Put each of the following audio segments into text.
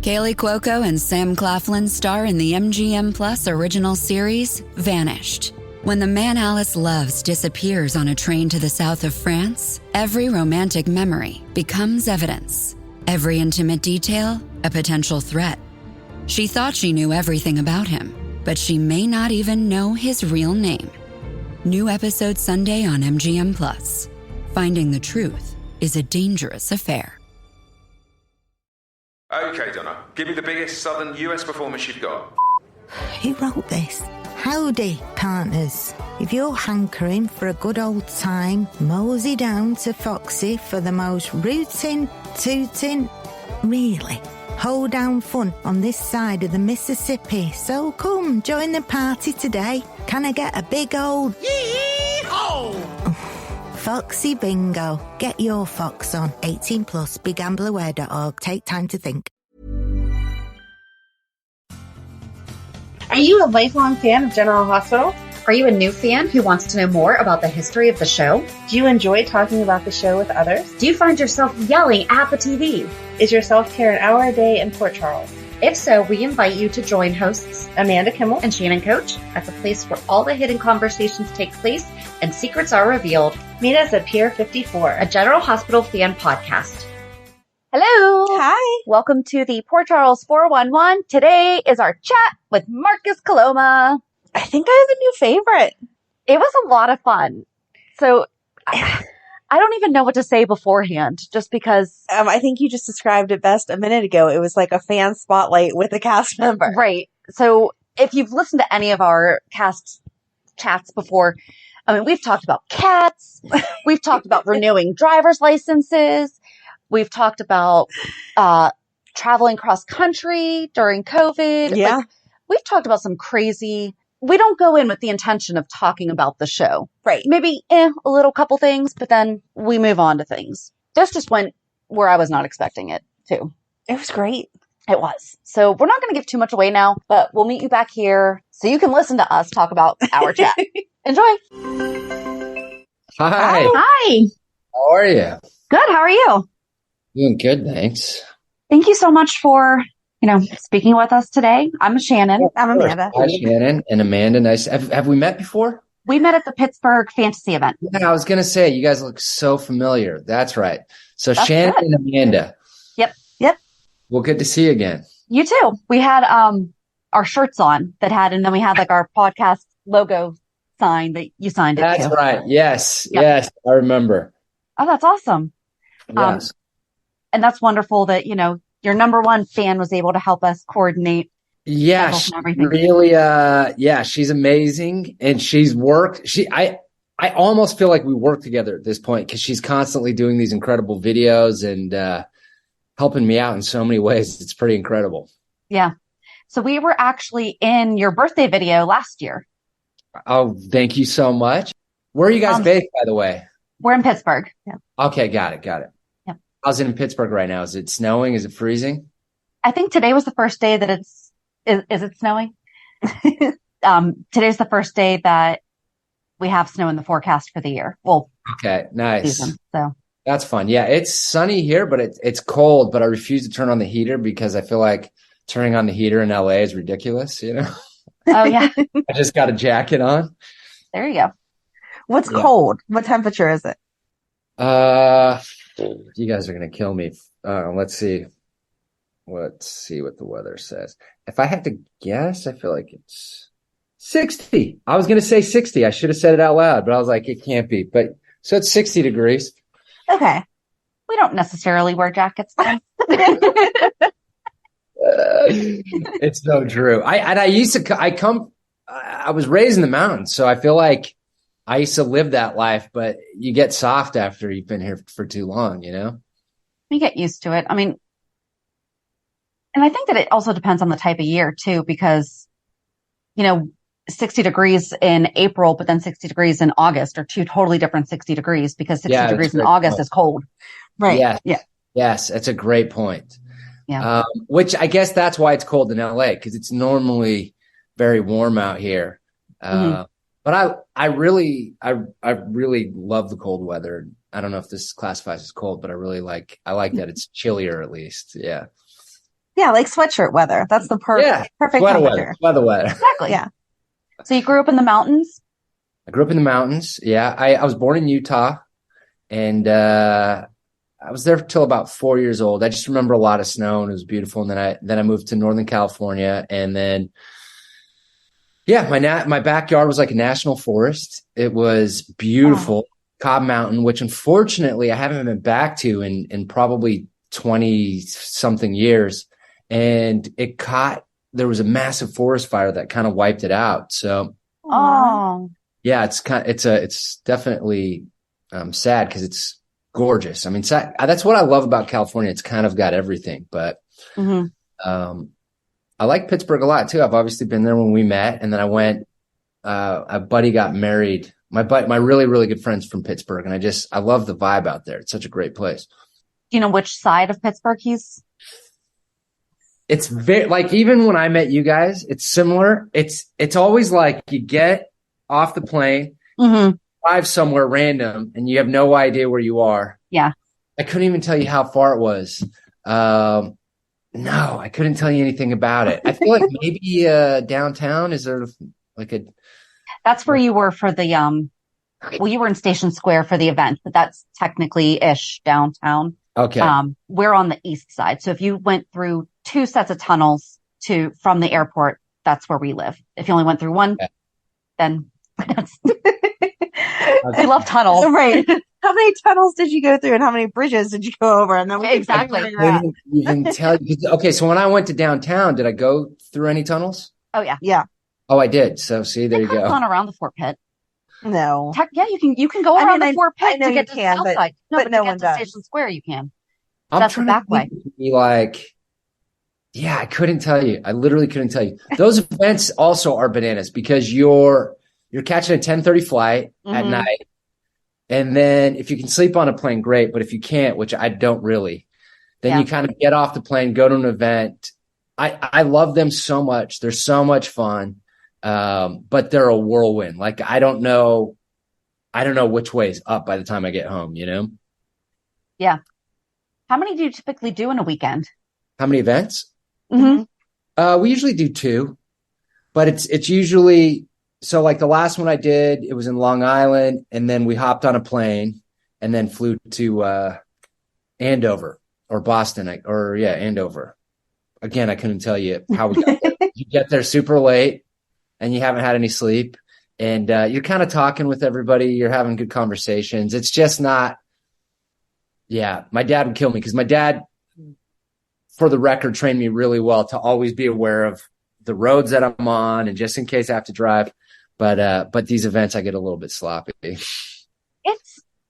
Kaylee Cuoco and Sam Claflin star in the MGM Plus original series, Vanished. When the man Alice loves disappears on a train to the south of France, every romantic memory becomes evidence. Every intimate detail, a potential threat. She thought she knew everything about him, but she may not even know his real name. New episode Sunday on MGM Plus. Finding the truth is a dangerous affair. Okay, Donna, give me the biggest southern US performance you've got. Who wrote this? Howdy, partners. If you're hankering for a good old time, mosey down to Foxy for the most rootin', tootin', really hoedown fun on this side of the Mississippi. So come, join the party today. Can I get a big old yee-haw? Foxy Bingo. Get your fox on. 18 plus. BigGamblerWare.org. Take time to think. Are you a lifelong fan of General Hospital? Are you a new fan who wants to know more about the history of the show? Do you enjoy talking about the show with others? Do you find yourself yelling at the TV? Is your self-care an hour a day in Port Charles? If so, we invite you to join hosts Amanda Kimmel and Shannon Coach at the place where all the hidden conversations take place and secrets are revealed. Meet us at Pier 54, a General Hospital fan podcast. Hello. Hi. Welcome to the Port Charles 411. Today is our chat with Marcus Coloma. I think I have a new favorite. It was a lot of fun. So I don't even know what to say beforehand, just because. I think you just described it best a minute ago. It was like a fan spotlight with a cast member. Right. So if you've listened to any of our cast chats before, I mean, we've talked about cats. We've talked about renewing driver's licenses. We've talked about traveling cross country during COVID. Yeah. Like, we've talked about some crazy. We don't go in with the intention of talking about the show. Right. Maybe a little couple things, but then we move on to things. This just went where I was not expecting it to. It was great. It was. So we're not going to give too much away now, but we'll meet you back here so you can listen to us talk about our chat. Enjoy. Hi. Hi. How are you? Good. How are you? Doing good, thanks. Thank you so much for, speaking with us today. I'm Shannon. I'm Amanda. Hi, Shannon and Amanda. Nice. Have we met before? We met at the Pittsburgh fantasy event. Yeah, I was going to say, you guys look so familiar. That's right. So That's Shannon good. and Amanda. Yep. Well, good to see you again. You too. We had our shirts on and then we had like our podcast logo sign that you signed it That's to. right. Yes. Yep. Yes. I remember. Oh, that's awesome. Yes. And that's wonderful that, your number one fan was able to help us coordinate. Yeah, schedules and everything. really, she's amazing. And she's worked. I almost feel like we work together at this point because she's constantly doing these incredible videos and helping me out in so many ways. It's pretty incredible. Yeah. So we were actually in your birthday video last year. Oh, thank you so much. Where are you guys based, by the way? We're in Pittsburgh. Yeah. Okay, got it. Yep. How's it in Pittsburgh right now? Is it snowing? Is it freezing? I think today was the first day that is it snowing? Today's the first day that we have snow in the forecast for the year. Well, okay, nice. Season, so that's fun. Yeah, it's sunny here, but it's cold, but I refuse to turn on the heater because I feel like turning on the heater in LA is ridiculous, Oh yeah. I just got a jacket on. There you go. What's cold? What temperature is it? You guys are going to kill me. Let's see. Let's see what the weather says. If I had to guess, I feel like it's 60. I was going to say 60. I should have said it out loud, but I was like, it can't be. But so it's 60 degrees. Okay. We don't necessarily wear jackets then. It's so true. I was raised in the mountains, so I feel like I used to live that life, but you get soft after you've been here for too long, You get used to it. I mean, and I think that it also depends on the type of year too, because, 60 degrees in April, but then 60 degrees in August are two totally different 60 degrees because 60 degrees in August is cold. Right. Yes. Yeah. Yes. That's a great point. Yeah. Which I guess that's why it's cold in LA, because it's normally very warm out here. But I really love the cold weather. I don't know if this classifies as cold, but I like that it's chillier at least. Yeah. Yeah, like sweatshirt weather. That's the perfect Weather, temperature. weather. Exactly. Yeah. So you grew up in the mountains? I grew up in the mountains. Yeah. I was born in Utah, and I was there till about 4 years old. I just remember a lot of snow, and it was beautiful. And then I moved to Northern California, and then my backyard was like a national forest. It was beautiful. Cobb Mountain, which unfortunately I haven't been back to in probably 20 something years. And there was a massive forest fire that kind of wiped it out. So, yeah, it's definitely sad because it's gorgeous. I mean, that's what I love about California. It's kind of got everything, but I like Pittsburgh a lot too. I've obviously been there when we met, and then I went. A buddy got married. My really, really good friend's from Pittsburgh, and I love the vibe out there. It's such a great place. Do you know which side of Pittsburgh he's? It's very like, even when I met you guys, it's similar. It's always like you get off the plane, drive somewhere random, and you have no idea where you are. Yeah, I couldn't even tell you how far it was. No, I couldn't tell you anything about it. I feel like maybe downtown, is there like a... That's where you were for the, you were in Station Square for the event, but that's technically-ish downtown. Okay. We're on the east side. So if you went through 2 sets of tunnels from the airport, that's where we live. If you only went through one, then that's... We love tunnels. Right. How many tunnels did you go through and how many bridges did you go over? And then exactly. I couldn't even tell you. Okay, so when I went to downtown, did I go through any tunnels? Oh, yeah. Yeah. Oh, I did. So see, there you go. Gone around the Fort Pit. No. Yeah, you can go around the Fort Pit to get to the south side. But no one does. Station Square, you can. I'm That's the back way. Be like, yeah, I couldn't tell you. I literally couldn't tell you. Those events also are bananas because you're catching a 10:30 flight at night. And then if you can sleep on a plane, great. But if you can't, which I don't really, then you kind of get off the plane, go to an event. I love them so much. They're so much fun. But they're a whirlwind. Like, I don't know which way is up by the time I get home, you know? Yeah. How many do you typically do in a weekend? How many events? Mm-hmm. We usually do 2, but it's usually, so like the last one I did, it was in Long Island, and then we hopped on a plane and then flew to Andover or Boston Andover. Again, I couldn't tell you how we got there. You get there super late and you haven't had any sleep, and you're kind of talking with everybody. You're having good conversations. It's just not, my dad would kill me because my dad, for the record, trained me really well to always be aware of the roads that I'm on, and just in case I have to drive. But these events, I get a little bit sloppy.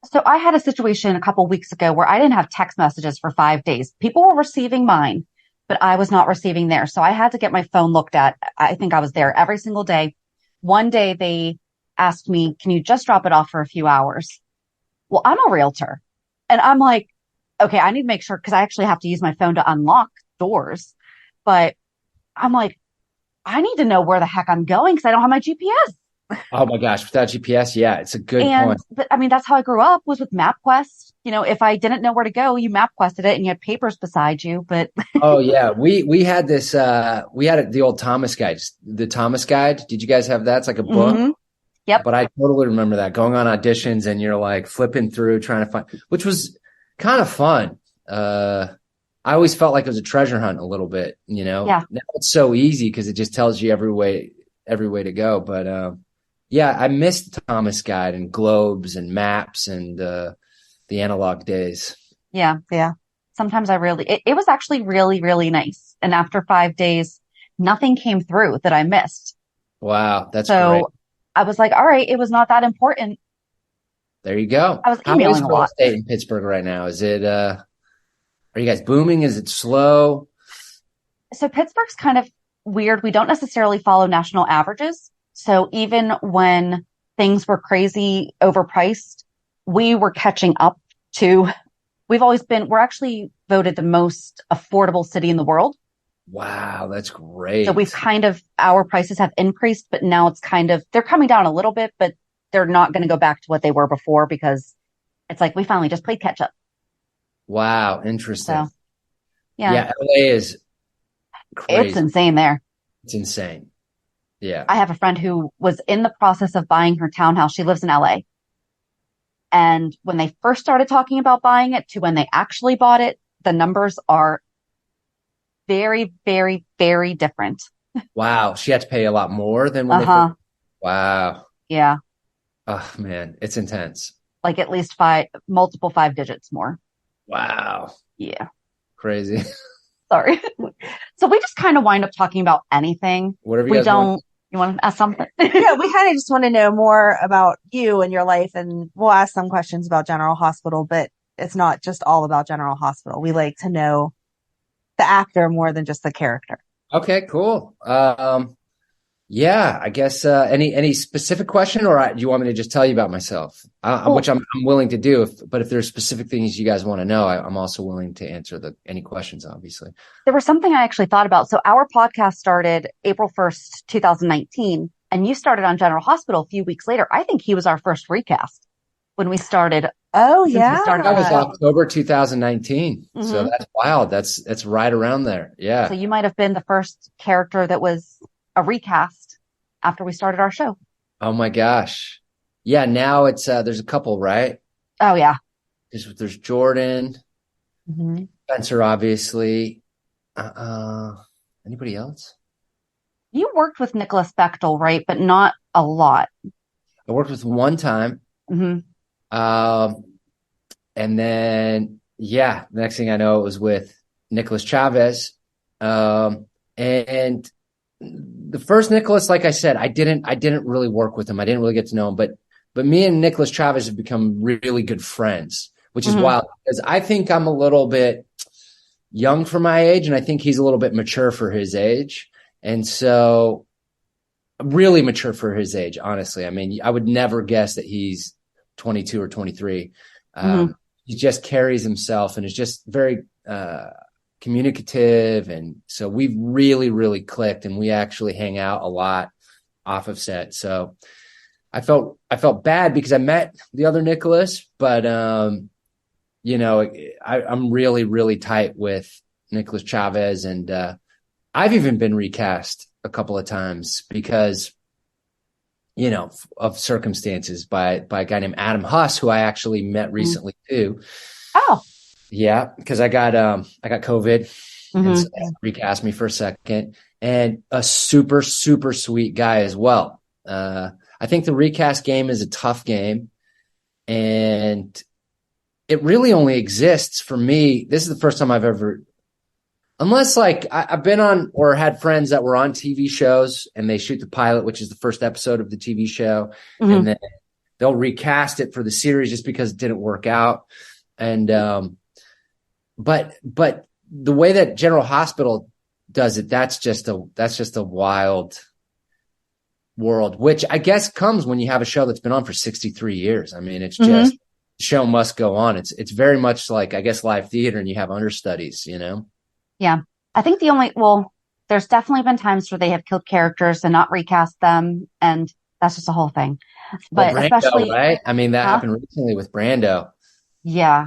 So I had a situation a couple weeks ago where I didn't have text messages for 5 days. People were receiving mine, but I was not receiving theirs. So I had to get my phone looked at. I think I was there every single day. One day they asked me, can you just drop it off for a few hours? Well, I'm a realtor, and I'm like, okay, I need to make sure, because I actually have to use my phone to unlock doors. But I'm like, I need to know where the heck I'm going because I don't have my GPS. Oh my gosh, without GPS, it's a good point. But I mean, that's how I grew up, was with MapQuest. You know, if I didn't know where to go, you MapQuested it and you had papers beside you. But oh yeah, we had this. We had the old Thomas Guide, the Thomas Guide. Did you guys have that? It's like a book. Mm-hmm. Yep. But I totally remember that, going on auditions and you're like flipping through trying to find, which was kind of fun. I always felt like it was a treasure hunt a little bit, you know. Yeah. Now it's so easy because it just tells you every way to go. But I missed Thomas Guide and globes and maps and the analog days. Yeah. Sometimes it was actually really, really nice. And after 5 days, nothing came through that I missed. Wow, that's so great. I was like, all right, it was not that important. There you go. I was emailing How is a lot. real estate in Pittsburgh right now? Is it are you guys booming? Is it slow? So Pittsburgh's kind of weird. We don't necessarily follow national averages. So even when things were crazy overpriced, we were catching up to, we're actually voted the most affordable city in the world. Wow, that's great. So our prices have increased, but now it's they're coming down a little bit, but they're not going to go back to what they were before because it's like we finally just played catch up. Wow, interesting. So, yeah. LA is Crazy. It's insane there. It's insane. Yeah. I have a friend who was in the process of buying her townhouse. She lives in LA. And when they first started talking about buying it to when they actually bought it, the numbers are very, very, very different. Wow. She had to pay a lot more than when they Uh-huh. first. Wow. Yeah. Oh man, it's intense. Like at least multiple 5 digits more. Wow. Yeah. Crazy. Sorry. So we just kind of wind up talking about anything. Whatever you We guys don't, want. you want to ask something? Yeah, we kind of just want to know more about you and your life, and we'll ask some questions about General Hospital, but it's not just all about General Hospital. We like to know the actor more than just the character. Okay, cool. Yeah, I guess any specific question, or do you want me to just tell you about myself? Which I'm willing to do. But if there's specific things you guys want to know, I'm also willing to answer any questions. Obviously, There was something I actually thought about. So our podcast started April 1st, 2019, and you started on General Hospital a few weeks later. I think he was our first recast when we started. Oh, Since we yeah. started that was our show. October 2019. So Mhm. that's wild. That's right around there. Yeah. So you might have been the first character that was a recast after we started our show. Oh my gosh. Yeah. Now it's there's a couple, right? Oh, yeah. There's Jordan, Mm-hmm. Spencer, obviously. Anybody else? You worked with Nikolas Bechtel, right? But not a lot. I worked with one time. Mm-hmm. And then, yeah, the next thing I know, it was with Nicholas Chavez. And the first Nicholas, like I said, I didn't really work with him. I didn't really get to know him, but me and Nicholas Chavez have become really good friends, which is wild because I think I'm a little bit young for my age, and I think he's a little bit mature for his age. And so really mature for his age, honestly. I mean, I would never guess that he's 22 or 23. He just carries himself and is just very communicative. And so we've really, really clicked, and we actually hang out a lot off of set. So I felt bad because I met the other Nicholas, but you know, I'm really, really tight with Nicholas Chavez, and I've even been recast a couple of times because, you know, of circumstances by a guy named Adam Huss, who I actually met recently too. Oh, yeah, because I got COVID, and so mm-hmm. they recast me for a second, and a super, super sweet guy as well. I think the recast game is a tough game, and it really only exists for me. This is the first time I've ever, unless like I've been on or had friends that were on TV shows and they shoot the pilot, which is the first episode of the TV show, and then they'll recast it for the series just because it didn't work out. And but the way that General Hospital does it, that's just a wild world, which I guess comes when you have a show that's been on for 63 years. I mean, it's just the show must go on. It's very much like, I guess, live theater, and you have understudies, you know? Yeah. I think there's definitely been times where they have killed characters and not recast them, and that's just a whole thing. But Brando, especially, right? I mean, that happened recently with Brando. yeah.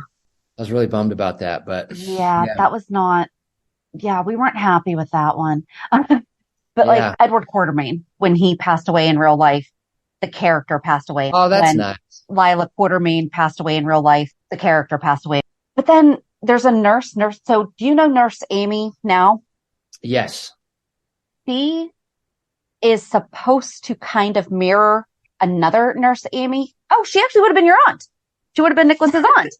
I was really bummed about that, but That was not, we weren't happy with that one. But like Edward Quartermain, when he passed away in real life, the character passed away. Oh, that's when nice. Lila Quartermain passed away in real life, the character passed away. But then there's a nurse. So do you know Nurse Amy now? Yes. She is supposed to kind of mirror another Nurse Amy. Oh, she actually would have been your aunt. She would have been Nicholas's aunt.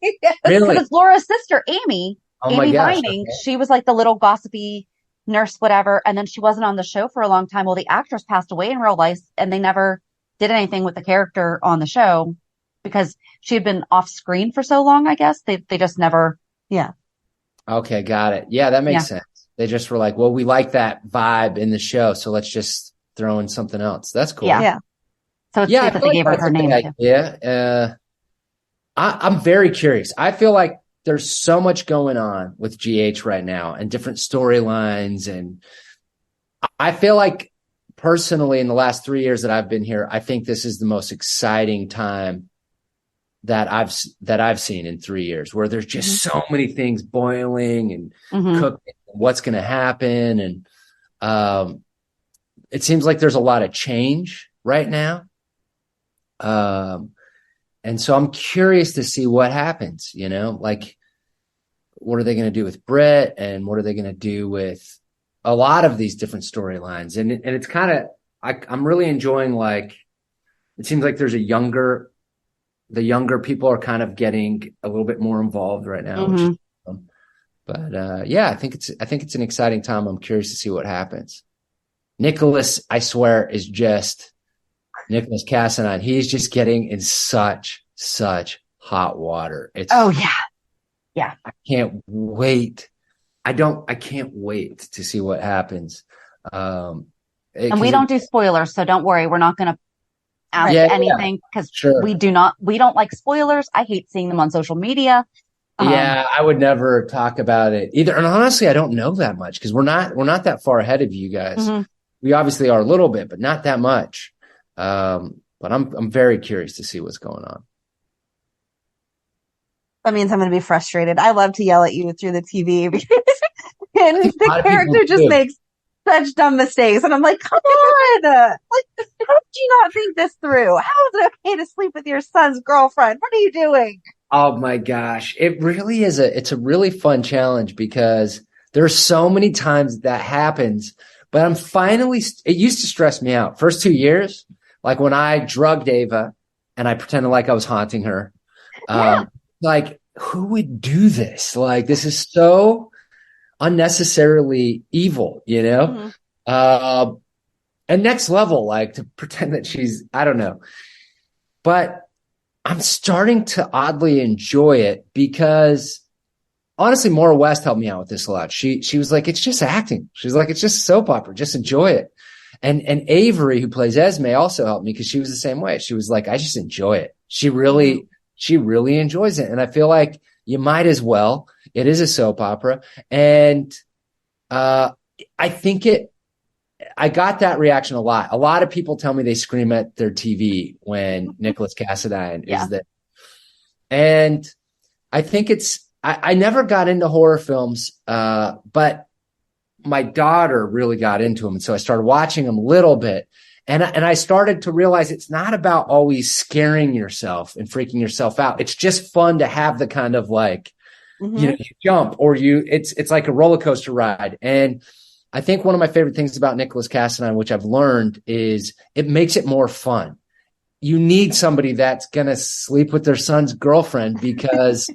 Really? Because Laura's sister, Amy Vining, okay. she was like the little gossipy nurse, whatever. And then she wasn't on the show for a long time. Well, the actress passed away in real life, and they never did anything with the character on the show because she had been off screen for so long, I guess. They just never, Okay, got it. Yeah, that makes sense. They just were like, well, we like that vibe in the show, so let's just throw in something else. That's cool. Yeah. So it's good that they gave her her name too. Yeah. I'm very curious. I feel like there's so much going on with GH right now and different storylines. And I feel like personally in the last 3 years that I've been here, I think this is the most exciting time that I've seen in 3 years, where there's just so many things boiling and cooking. what's going to happen. And it seems like there's a lot of change right now. And so I'm curious to see what happens, like, what are they going to do with Britt, and what are they going to do with a lot of these different storylines? And it's kind of, I'm really enjoying, like, it seems like there's the younger people are kind of getting a little bit more involved right now, which is awesome. But yeah, I think it's an exciting time. I'm curious to see what happens. Nikolas, I swear, is just Nikolas Cassinine. He's just getting in such hot water. Yeah. I can't wait. I can't wait to see what happens. And we don't do spoilers, so don't worry. We're not going to ask anything because we don't like spoilers. I hate seeing them on social media. Yeah, I would never talk about it either. And honestly, I don't know that much because we're not that far ahead of you guys. Mm-hmm. We obviously are a little bit, but not that much. But I'm very curious to see what's going on. That means I'm going to be frustrated. I love to yell at you through the TV and the character just makes such dumb mistakes. And I'm like, come on. Like, how did you not think this through? How is it okay to sleep with your son's girlfriend? What are you doing? Oh my gosh. It really is it's a really fun challenge because there are so many times that happens, but it used to stress me out. First 2 years, like when I drugged Ava and I pretended like I was haunting her. Like, who would do this? Like, this is so unnecessarily evil, Mm-hmm. And next level, like, to pretend that she's, I don't know. But I'm starting to oddly enjoy it because, honestly, Maura West helped me out with this a lot. She was like, it's just acting. She's like, it's just soap opera. Just enjoy it. And Avery, who plays Esme, also helped me because she was the same way. She was like, I just enjoy it. She really enjoys it. And I feel like you might as well. It is a soap opera. And I think I got that reaction a lot. A lot of people tell me they scream at their TV when Nikolas Cassinine is there. And I think I never got into horror films, but my daughter really got into them. And so I started watching them a little bit. And I started to realize it's not about always scaring yourself and freaking yourself out. It's just fun to have the kind of like, mm-hmm. You jump or it's like a roller coaster ride. And I think one of my favorite things about Nikolas Cassinine, which I've learned, is it makes it more fun. You need somebody that's going to sleep with their son's girlfriend because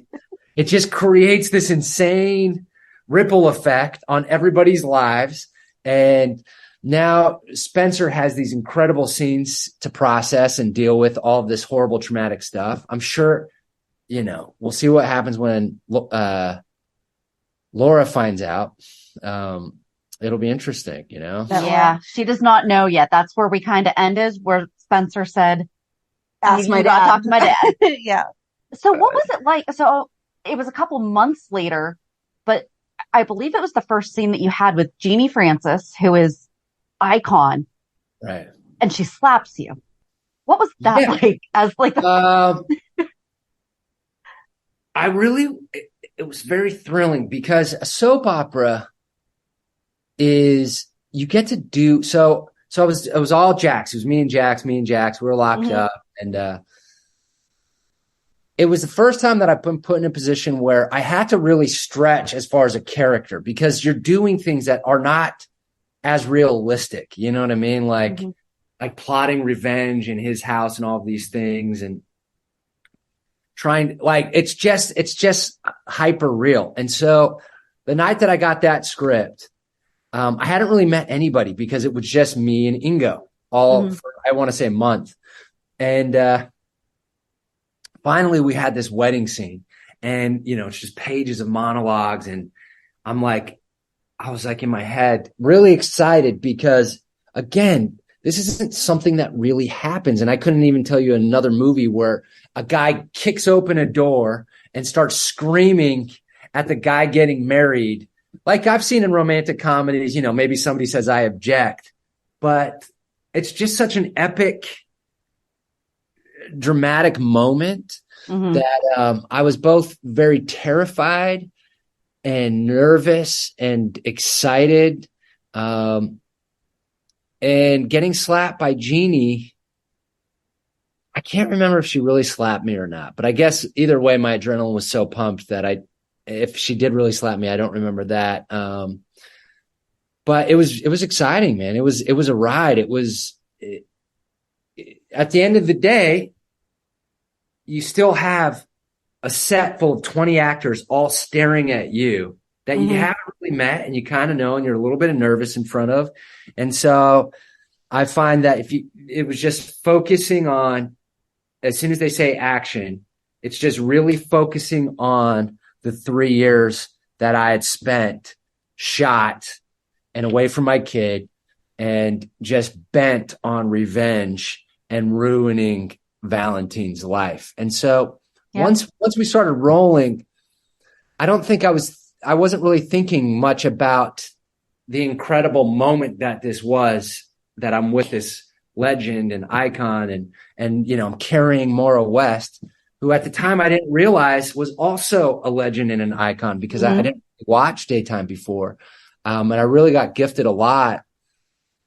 it just creates this insane ripple effect on everybody's lives. And now Spencer has these incredible scenes to process and deal with all of this horrible traumatic stuff. I'm sure, we'll see what happens when Laura finds out. It'll be interesting, Yeah, she does not know yet. That's where we kind of ended, where Spencer said, ask my dad. Talk to my dad. Yeah. So what was it like? So it was a couple months later, but I believe it was the first scene that you had with Jeannie Francis, who is icon. Right. And she slaps you. What was that like? As like, it was very thrilling because a soap opera is you get to do so it was all Jax. It was me and Jax. We were locked mm-hmm. up, and it was the first time that I've been put in a position where I had to really stretch as far as a character because you're doing things that are not as realistic. You know what I mean? Like mm-hmm. like plotting revenge in his house and all of these things and trying like it's just hyper real. And so the night that I got that script, I hadn't really met anybody because it was just me and Ingo all mm-hmm. for, I want to say, a month. And finally we had this wedding scene and, it's just pages of monologues. And I was like in my head, really excited because, again, this isn't something that really happens. And I couldn't even tell you another movie where a guy kicks open a door and starts screaming at the guy getting married. Like I've seen in romantic comedies, maybe somebody says, I object, but it's just such an epic, dramatic moment mm-hmm. that I was both very terrified and nervous and excited. And getting slapped by Jeannie, I can't remember if she really slapped me or not, but I guess either way, my adrenaline was so pumped that if she did really slap me, I don't remember that. But it was exciting, man. It was a ride. At the end of the day, you still have a set full of 20 actors all staring at you that you haven't really met and you kind of know, and you're a little bit nervous in front of. And so I find that it was just focusing on, as soon as they say action, it's just really focusing on the 3 years that I had spent shot and away from my kid and just bent on revenge and ruining Valentine's life. And so once we started rolling, I don't think I wasn't really thinking much about the incredible moment that this was, that I'm with this legend and icon and I'm carrying Maura West, who at the time I didn't realize was also a legend and an icon, because I didn't watch daytime before. And I really got gifted a lot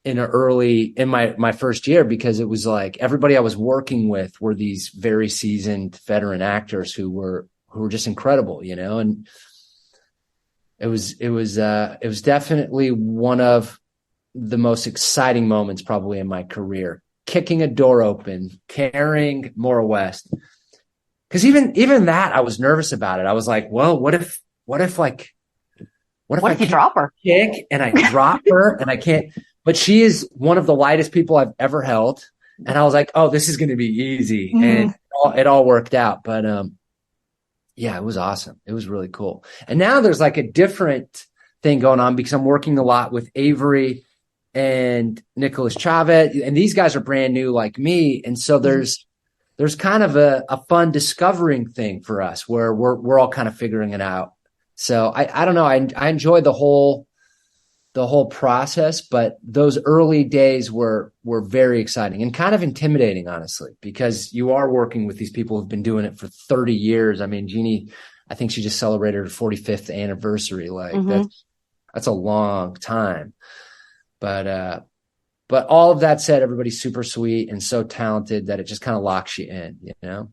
in my first year, because it was like everybody I was working with were these very seasoned veteran actors who were just incredible, and it was definitely one of the most exciting moments probably in my career, kicking a door open, carrying Maura West. Cause even that, I was nervous about it. I was like, well, what if you drop her? Kick and I drop her and I can't, but she is one of the lightest people I've ever held. And I was like, oh, this is going to be easy. And it all worked out. But, yeah, it was awesome. It was really cool. And now there's like a different thing going on, because I'm working a lot with Avery and Nikolas Chavez, and these guys are brand new like me. And so there's kind of a fun discovering thing for us where we're all kind of figuring it out. So I don't know. I enjoy the whole process, but those early days were very exciting and kind of intimidating, honestly, because you are working with these people who've been doing it for 30 years. I mean, Jeannie, I think she just celebrated her 45th anniversary. Like that's a long time. But all of that said, everybody's super sweet and so talented that it just kind of locks you in, Yeah.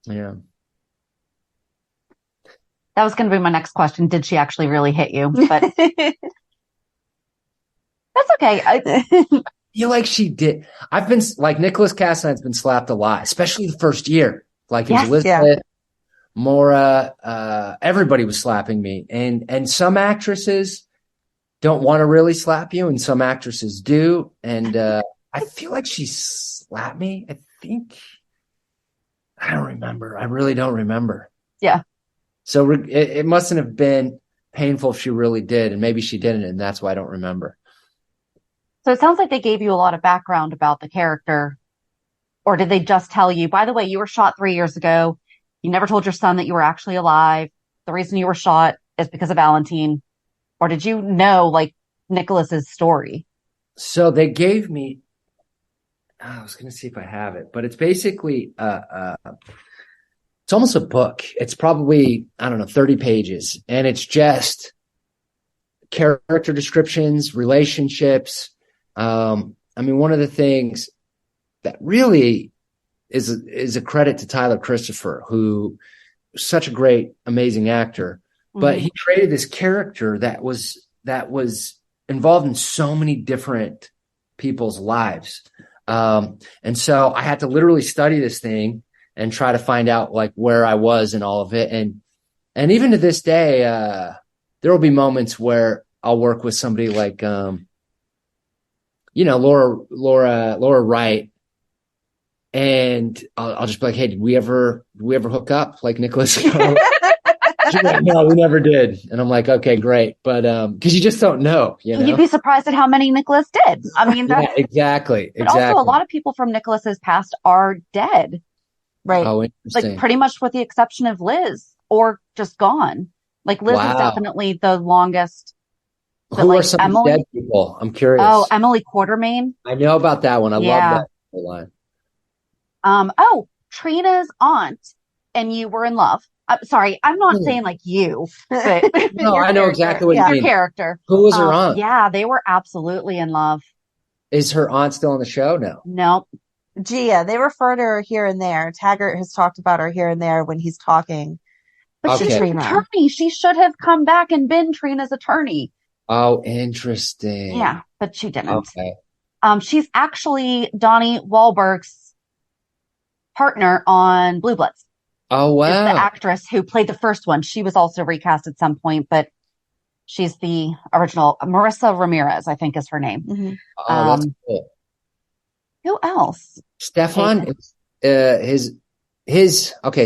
Yeah. That was going to be my next question. Did she actually really hit you? But that's okay. I feel like she did. I've been like Nicholas Castellan's been slapped a lot, especially the first year. Like it was Elizabeth, Maura, everybody was slapping me. And some actresses don't want to really slap you, and some actresses do. And I feel like she slapped me. I don't remember. I really don't remember. Yeah. So it mustn't have been painful if she really did, and maybe she didn't, and that's why I don't remember. So it sounds like they gave you a lot of background about the character, or did they just tell you, by the way, you were shot 3 years ago. You never told your son that you were actually alive. The reason you were shot is because of Valentine. Or did you know, like, Nikolas's story? So they gave me, I was going to see if I have it, but it's basically, it's almost a book. It's probably, 30 pages. And it's just character descriptions, relationships. One of the things that really is a credit to Tyler Christopher, who was such a great, amazing actor. But he created this character that was involved in so many different people's lives. And so I had to literally study this thing and try to find out like where I was in all of it. And even to this day, there will be moments where I'll work with somebody like, Laura Wright. And I'll just be like, hey, did we ever hook up like Nikolas? Like, no, we never did. And I'm like, okay, great. But, cause you just don't know, You'd be surprised at how many Nikolas did. I mean, yeah, exactly. But also a lot of people from Nikolas's past are dead. Right. Oh, interesting. Like pretty much with the exception of Liz, or just gone. Like Liz is definitely the longest. Who are some Emily? Dead people? I'm curious. Oh, Emily Quartermain. I know about that one. I love that line. Trina's aunt and you were in love. sorry, I'm not saying like you, but No, I know exactly what you your mean. character. Who was her aunt? Yeah, they were absolutely in love. Is her aunt still on the show? No. No, Gia, they refer to her here and there. Taggart has talked about her here and there when he's talking. but she's Okay. an attorney. She should have come back and been Trina's attorney. Oh, interesting. Yeah, but she didn't. Okay. She's actually Donnie Wahlberg's partner on Blue Bloods. Oh, Is the wow. actress who played the first one. She was also recast at some point, but she's the original. Marissa Ramirez, I think, is her name. Mm-hmm. Oh, that's cool. Who else? Stefan, okay,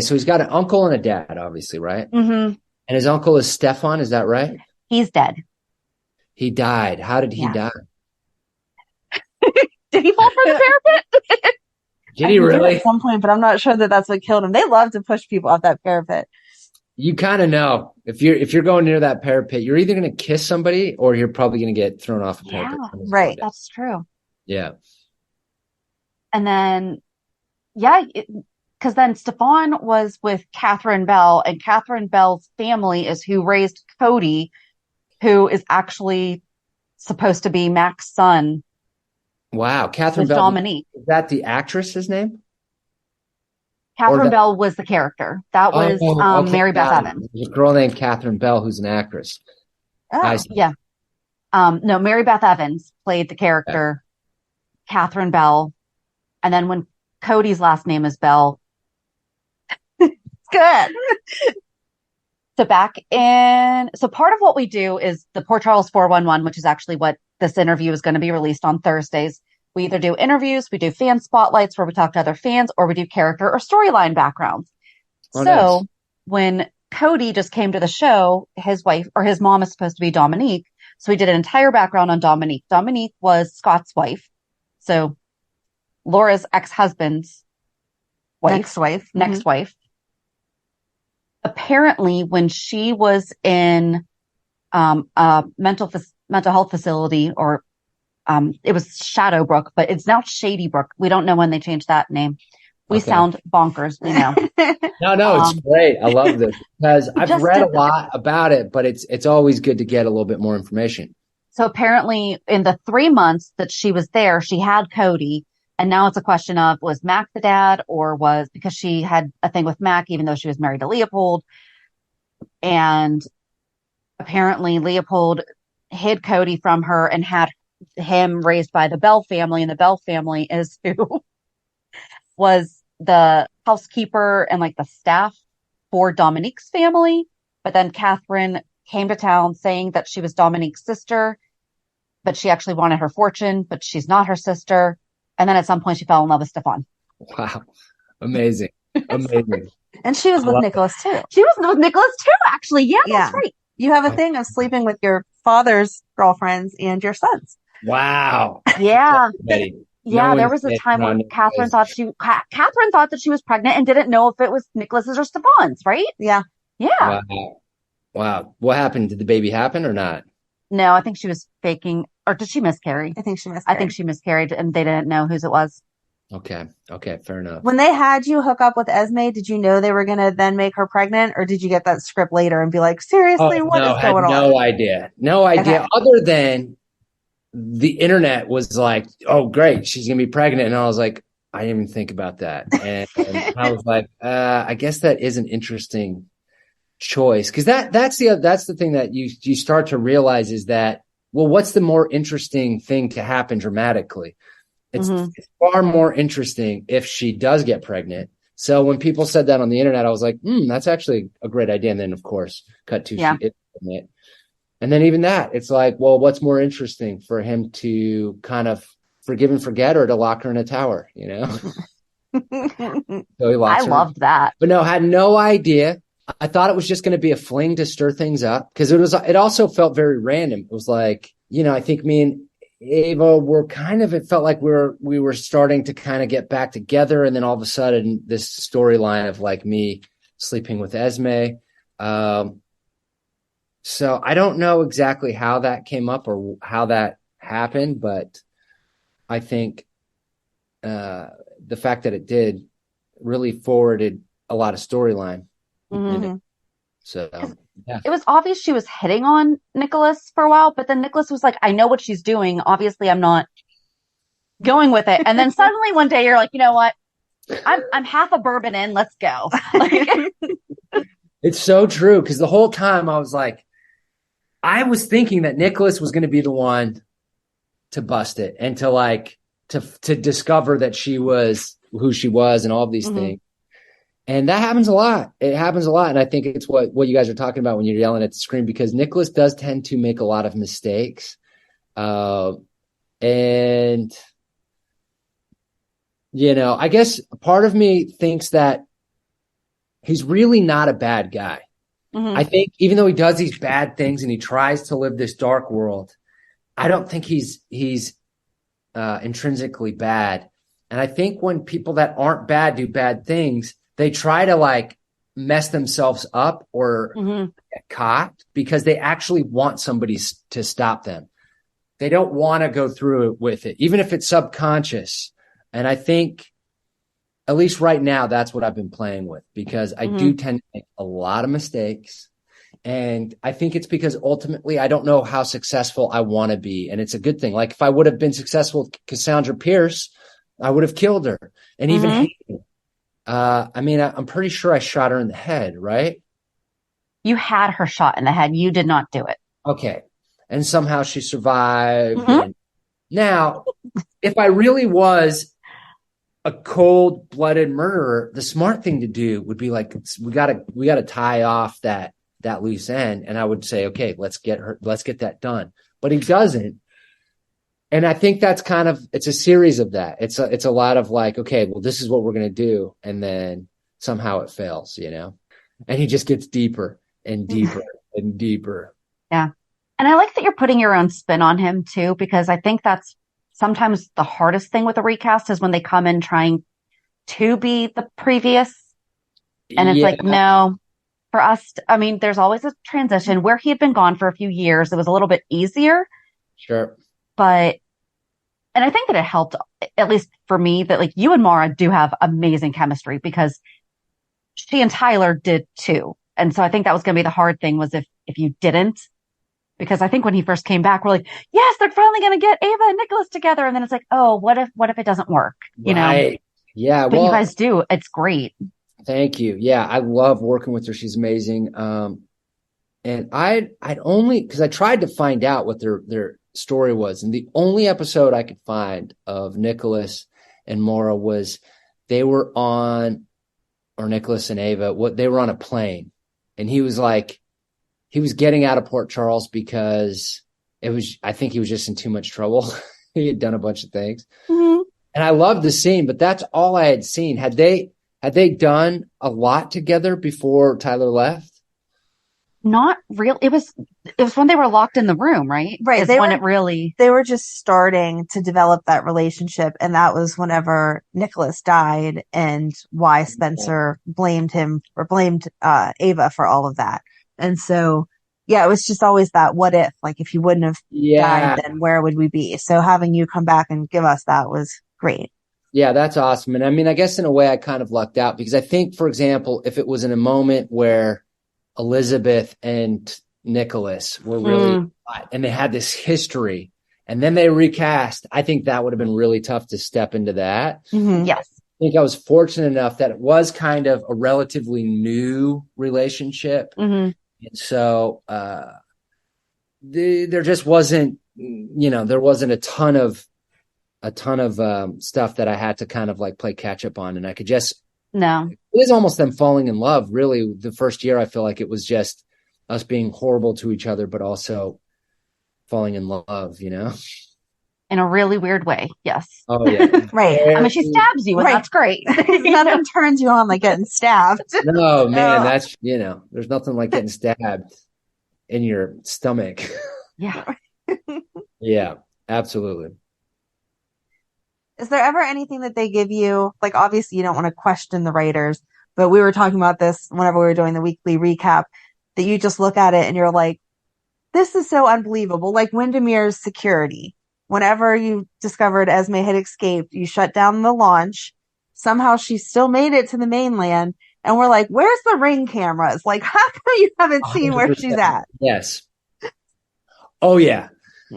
so he's got an uncle and a dad, obviously, right? Mm-hmm. And his uncle is Stefan, is that right? He's dead. He died. How did he die? Did he fall from the parapet? Did he really? At some point, but I'm not sure that that's what killed him. They love to push people off that parapet. You kind of know if you're going near that parapet, you're either going to kiss somebody or you're probably going to get thrown off a parapet. Yeah, right. That's true. Yeah. And then, because then Stefan was with Catherine Bell, and Catherine Bell's family is who raised Cody, who is actually supposed to be Mac's son. Wow. Catherine Bell. Dominique. Is that the actress's name? Catherine Bell was the character. That was okay. Mary Beth Evans. There's a girl named Catherine Bell who's an actress. Oh, yeah. No, Mary Beth Evans played the character, Catherine Bell. And then when Cody's last name is Bell, good. so part of what we do is the Port Charles 411, which is actually what this interview is going to be released on Thursdays. We either do interviews, we do fan spotlights where we talk to other fans, or we do character or storyline backgrounds. Oh, so nice. when Cody just came to the show, his wife or his mom is supposed to be Dominique. So we did an entire background on Dominique. Dominique was Scott's wife. So Laura's ex-husband's wife. Next wife. Apparently, when she was in a mental health facility, or it was Shadowbrook, but it's now Shadybrook. We don't know when they changed that name. We sound bonkers, we know. No, it's great. I love this because I've read a lot about it, but it's always good to get a little bit more information. So apparently in the 3 months that she was there, she had Cody. And now it's a question of, was Mac the dad, or was, because she had a thing with Mac, even though she was married to Leopold. And apparently Leopold hid Cody from her and had him raised by the Bell family. And the Bell family is who was the housekeeper and like the staff for Dominique's family. But then Catherine came to town saying that she was Dominique's sister, but she actually wanted her fortune, but she's not her sister. And then at some point she fell in love with Stefan. Wow. Amazing. Amazing. And she was with Nikolas too. She was with Nikolas too, actually. Yeah, that's right. You have a thing of sleeping with your father's girlfriends and your sons. Wow. Yeah. No there was a time when Catherine thought that she was pregnant and didn't know if it was Nikolas's or Stefan's, right? Yeah. Yeah. Wow. What happened? Did the baby happen or not? No, I think she was faking, or did she miscarry? I think she miscarried. And they didn't know whose it was. Okay, fair enough. When they had you hook up with Esme, did you know they were going to then make her pregnant, or did you get that script later and be like, seriously, what is going on? No idea. Okay. Other than the internet was like, oh, great, she's going to be pregnant. And I was like, I didn't even think about that. And I was like, I guess that is an interesting choice, because that's the thing that you start to realize is that, well, what's the more interesting thing to happen dramatically? It's far more interesting if she does get pregnant. So when people said that on the internet, I was like, that's actually a great idea. And then of course, cut to she is pregnant. And then even that, it's like, well, what's more interesting for him to kind of forgive and forget, or to lock her in a tower, you know? So he locks her. Loved that. But no, had no idea. I thought it was just going to be a fling to stir things up, because it also felt very random. It was like, I think me and Ava were it felt like we were starting to kind of get back together. And then all of a sudden this storyline of like me sleeping with Esme. So I don't know exactly how that came up or how that happened, but I think, the fact that it did really forwarded a lot of storyline. Mhm. So, yeah. It was obvious she was hitting on Nikolas for a while, but then Nikolas was like, I know what she's doing. Obviously, I'm not going with it. And then suddenly one day you're like, you know what? I'm half a bourbon in. Let's go. Like, It's so true because the whole time I was like, I was thinking that Nikolas was going to be the one to bust it and to like to discover that she was who she was and all of these things. And that happens a lot. It happens a lot. And I think it's what you guys are talking about when you're yelling at the screen, because Nikolas does tend to make a lot of mistakes. And, you know, I guess part of me thinks that he's really not a bad guy. I think even though he does these bad things and he tries to live this dark world, I don't think he's intrinsically bad. And I think when people that aren't bad do bad things, they try to like mess themselves up or get caught because they actually want somebody to stop them. They don't want to go through it with it, even if it's subconscious. And I think, at least right now, that's what I've been playing with, because I do tend to make a lot of mistakes. And I think it's because ultimately I don't know how successful I want to be. And it's a good thing. Like if I would have been successful with Cassandra Pierce, I would have killed her and even hated her. I mean, I'm pretty sure I shot her in the head, right? you had her shot in the head. You did not do it. Okay. And somehow she survived. And now, if I really was a cold-blooded murderer, the smart thing to do would be like, we gotta tie off that loose end. And I would say, okay, let's get that done. But he doesn't. And I think that's it's a series of that. It's a lot of like, okay, well, this is what we're going to do. And then somehow it fails, and he just gets deeper and deeper and deeper. Yeah. And I like that you're putting your own spin on him too, because I think that's sometimes the hardest thing with a recast is when they come in trying to be the previous. And it's like, no, for us, there's always a transition. Where he had been gone for a few years, it was a little bit easier. Sure. And I think that it helped, at least for me, that like you and Mara do have amazing chemistry because she and Tyler did too. And so I think that was going to be the hard thing was if you didn't, because I think when he first came back, we're like, yes, they're finally going to get Ava and Nikolas together. And then it's like, oh, what if it doesn't work? Right. Yeah. But you guys do. It's great. Thank you. Yeah. I love working with her. She's amazing. And I'd only, because I tried to find out what their story was. And the only episode I could find of Nikolas and Maura was they were on, or Nikolas and Ava, they were on a plane. And he was getting out of Port Charles because I think he was just in too much trouble. He had done a bunch of things. Mm-hmm. And I loved the scene, but that's all I had seen. Had they done a lot together before Tyler left? Not real. It was when they were locked in the room, right? Right. They were just starting to develop that relationship. And that was whenever Nikolas died and why Spencer blamed him or blamed Ava for all of that. And so, yeah, it was just always that what if, like if he wouldn't have died, then where would we be? So having you come back and give us that was great. Yeah, that's awesome. And I guess in a way I kind of lucked out because I think, for example, if it was in a moment where Elizabeth and Nikolas were really hot and they had this history and then they recast, I think that would have been really tough to step into that. Mm-hmm. Yes. I think I was fortunate enough that it was kind of a relatively new relationship. Mm-hmm. And so there just wasn't, there wasn't a ton of stuff that I had to kind of like play catch up on. And I could just, no, it was almost them falling in love. Really, the first year, I feel like it was just us being horrible to each other, but also falling in love, in a really weird way. Yes. Oh yeah. Right. She stabs you and that's great. Nothing turns you on like getting stabbed. No, man, that's, there's nothing like getting stabbed in your stomach. Yeah. Yeah, absolutely. Is there ever anything that they give you? Like, obviously you don't want to question the writers, but we were talking about this whenever we were doing the weekly recap, that you just look at it and you're like, this is so unbelievable. Like Windermere's security. Whenever you discovered Esme had escaped, you shut down the launch. Somehow she still made it to the mainland. And we're like, where's the Ring cameras? Like, how come you haven't seen where she's 100%. at? Yes. Oh yeah.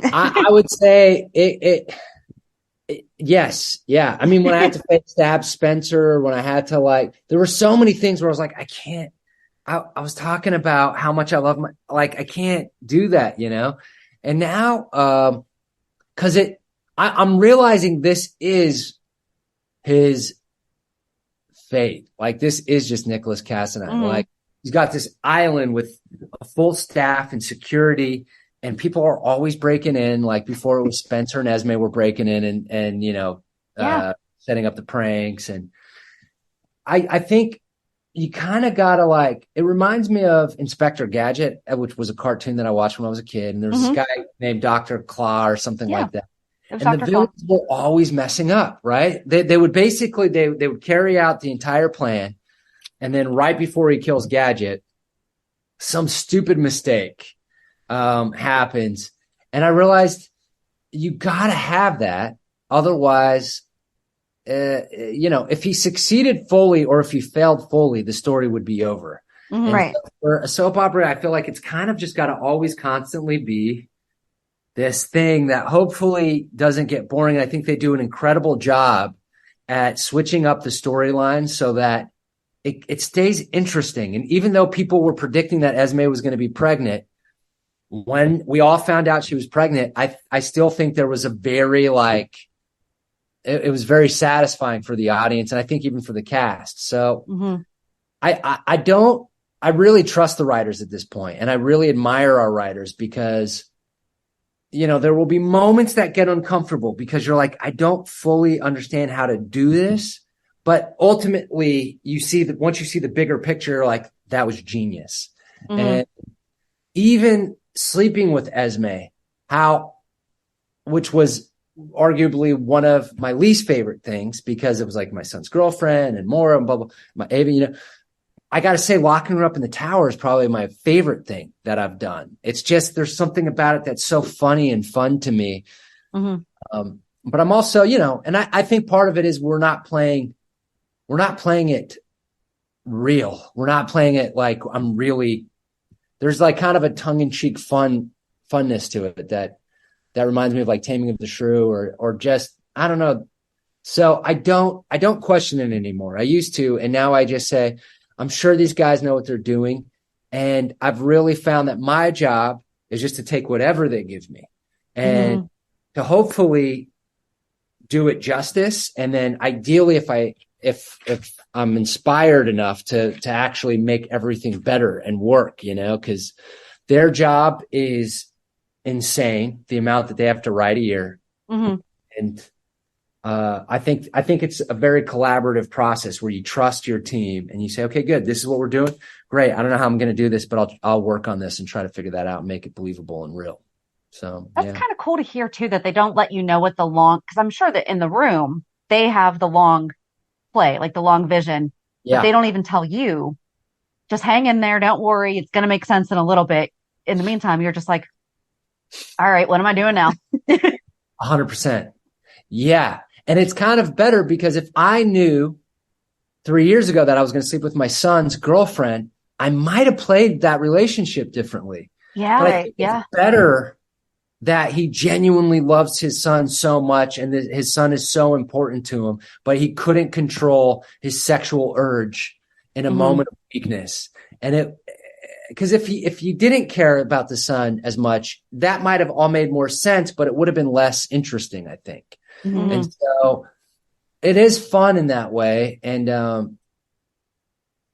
I would say yes. Yeah. I mean, when I had to face stab Spencer, when I had to there were so many things where I was like, I can't, I was talking about how much I love I can't do that, and now, cause I'm realizing this is his fate. Like this is just Nikolas Kassanan. Mm-hmm. He's got this island with a full staff and security, and people are always breaking in. Like before it was Spencer and Esme were breaking in and setting up the pranks. And I think you kind of gotta it reminds me of Inspector Gadget, which was a cartoon that I watched when I was a kid. And there was this guy named Dr. Claw or something like that. And the villains were always messing up, right? They would basically, they would carry out the entire plan. And then right before he kills Gadget, some stupid mistake happens. And I realized you gotta have that. Otherwise, if he succeeded fully or if he failed fully, the story would be over. Mm-hmm. Right. So for a soap opera, I feel like it's kind of just got to always constantly be this thing that hopefully doesn't get boring. And I think they do an incredible job at switching up the storyline so that it stays interesting. And even though people were predicting that Esme was going to be pregnant, when we all found out she was pregnant, I still think there was a very it was very satisfying for the audience, and I think even for the cast. So I really trust the writers at this point, and I really admire our writers because, there will be moments that get uncomfortable because you're like, I don't fully understand how to do this. But ultimately you see that once you see the bigger picture, you're like, that was genius. Mm-hmm. And even sleeping with Esme, which was arguably one of my least favorite things because it was like my son's girlfriend and Maura and blah, blah, my Ava, I got to say locking her up in the tower is probably my favorite thing that I've done. It's just, there's something about it that's so funny and fun to me. Mm-hmm. But I'm also, and I think part of it is we're not playing it real. We're not playing it like there's kind of a tongue in cheek funness to it that reminds me of Taming of the Shrew or just, I don't know. So I don't question it anymore. I used to, and now I just say, I'm sure these guys know what they're doing. And I've really found that my job is just to take whatever they give me and to hopefully do it justice. And then ideally, if I'm inspired enough to actually make everything better and work, because their job is insane, the amount that they have to write a year. Mm-hmm. And I think it's a very collaborative process where you trust your team and you say, okay, good. This is what we're doing. Great. I don't know how I'm going to do this, but I'll work on this and try to figure that out and make it believable and real. So that's kind of cool to hear too, that they don't let you know what because I'm sure that in the room they have the long play, like the long vision, but they don't even tell you, just hang in there. Don't worry. It's going to make sense in a little bit. In the meantime, you're just like, all right, what am I doing now? 100%. Yeah. And it's kind of better because if I knew 3 years ago that I was going to sleep with my son's girlfriend, I might have played that relationship differently. Yeah. But I think it's better that he genuinely loves his son so much and that his son is so important to him, but he couldn't control his sexual urge in a moment of weakness. And because if you didn't care about the son as much, that might have all made more sense, but it would have been less interesting, I think. Mm-hmm. And so it is fun in that way. And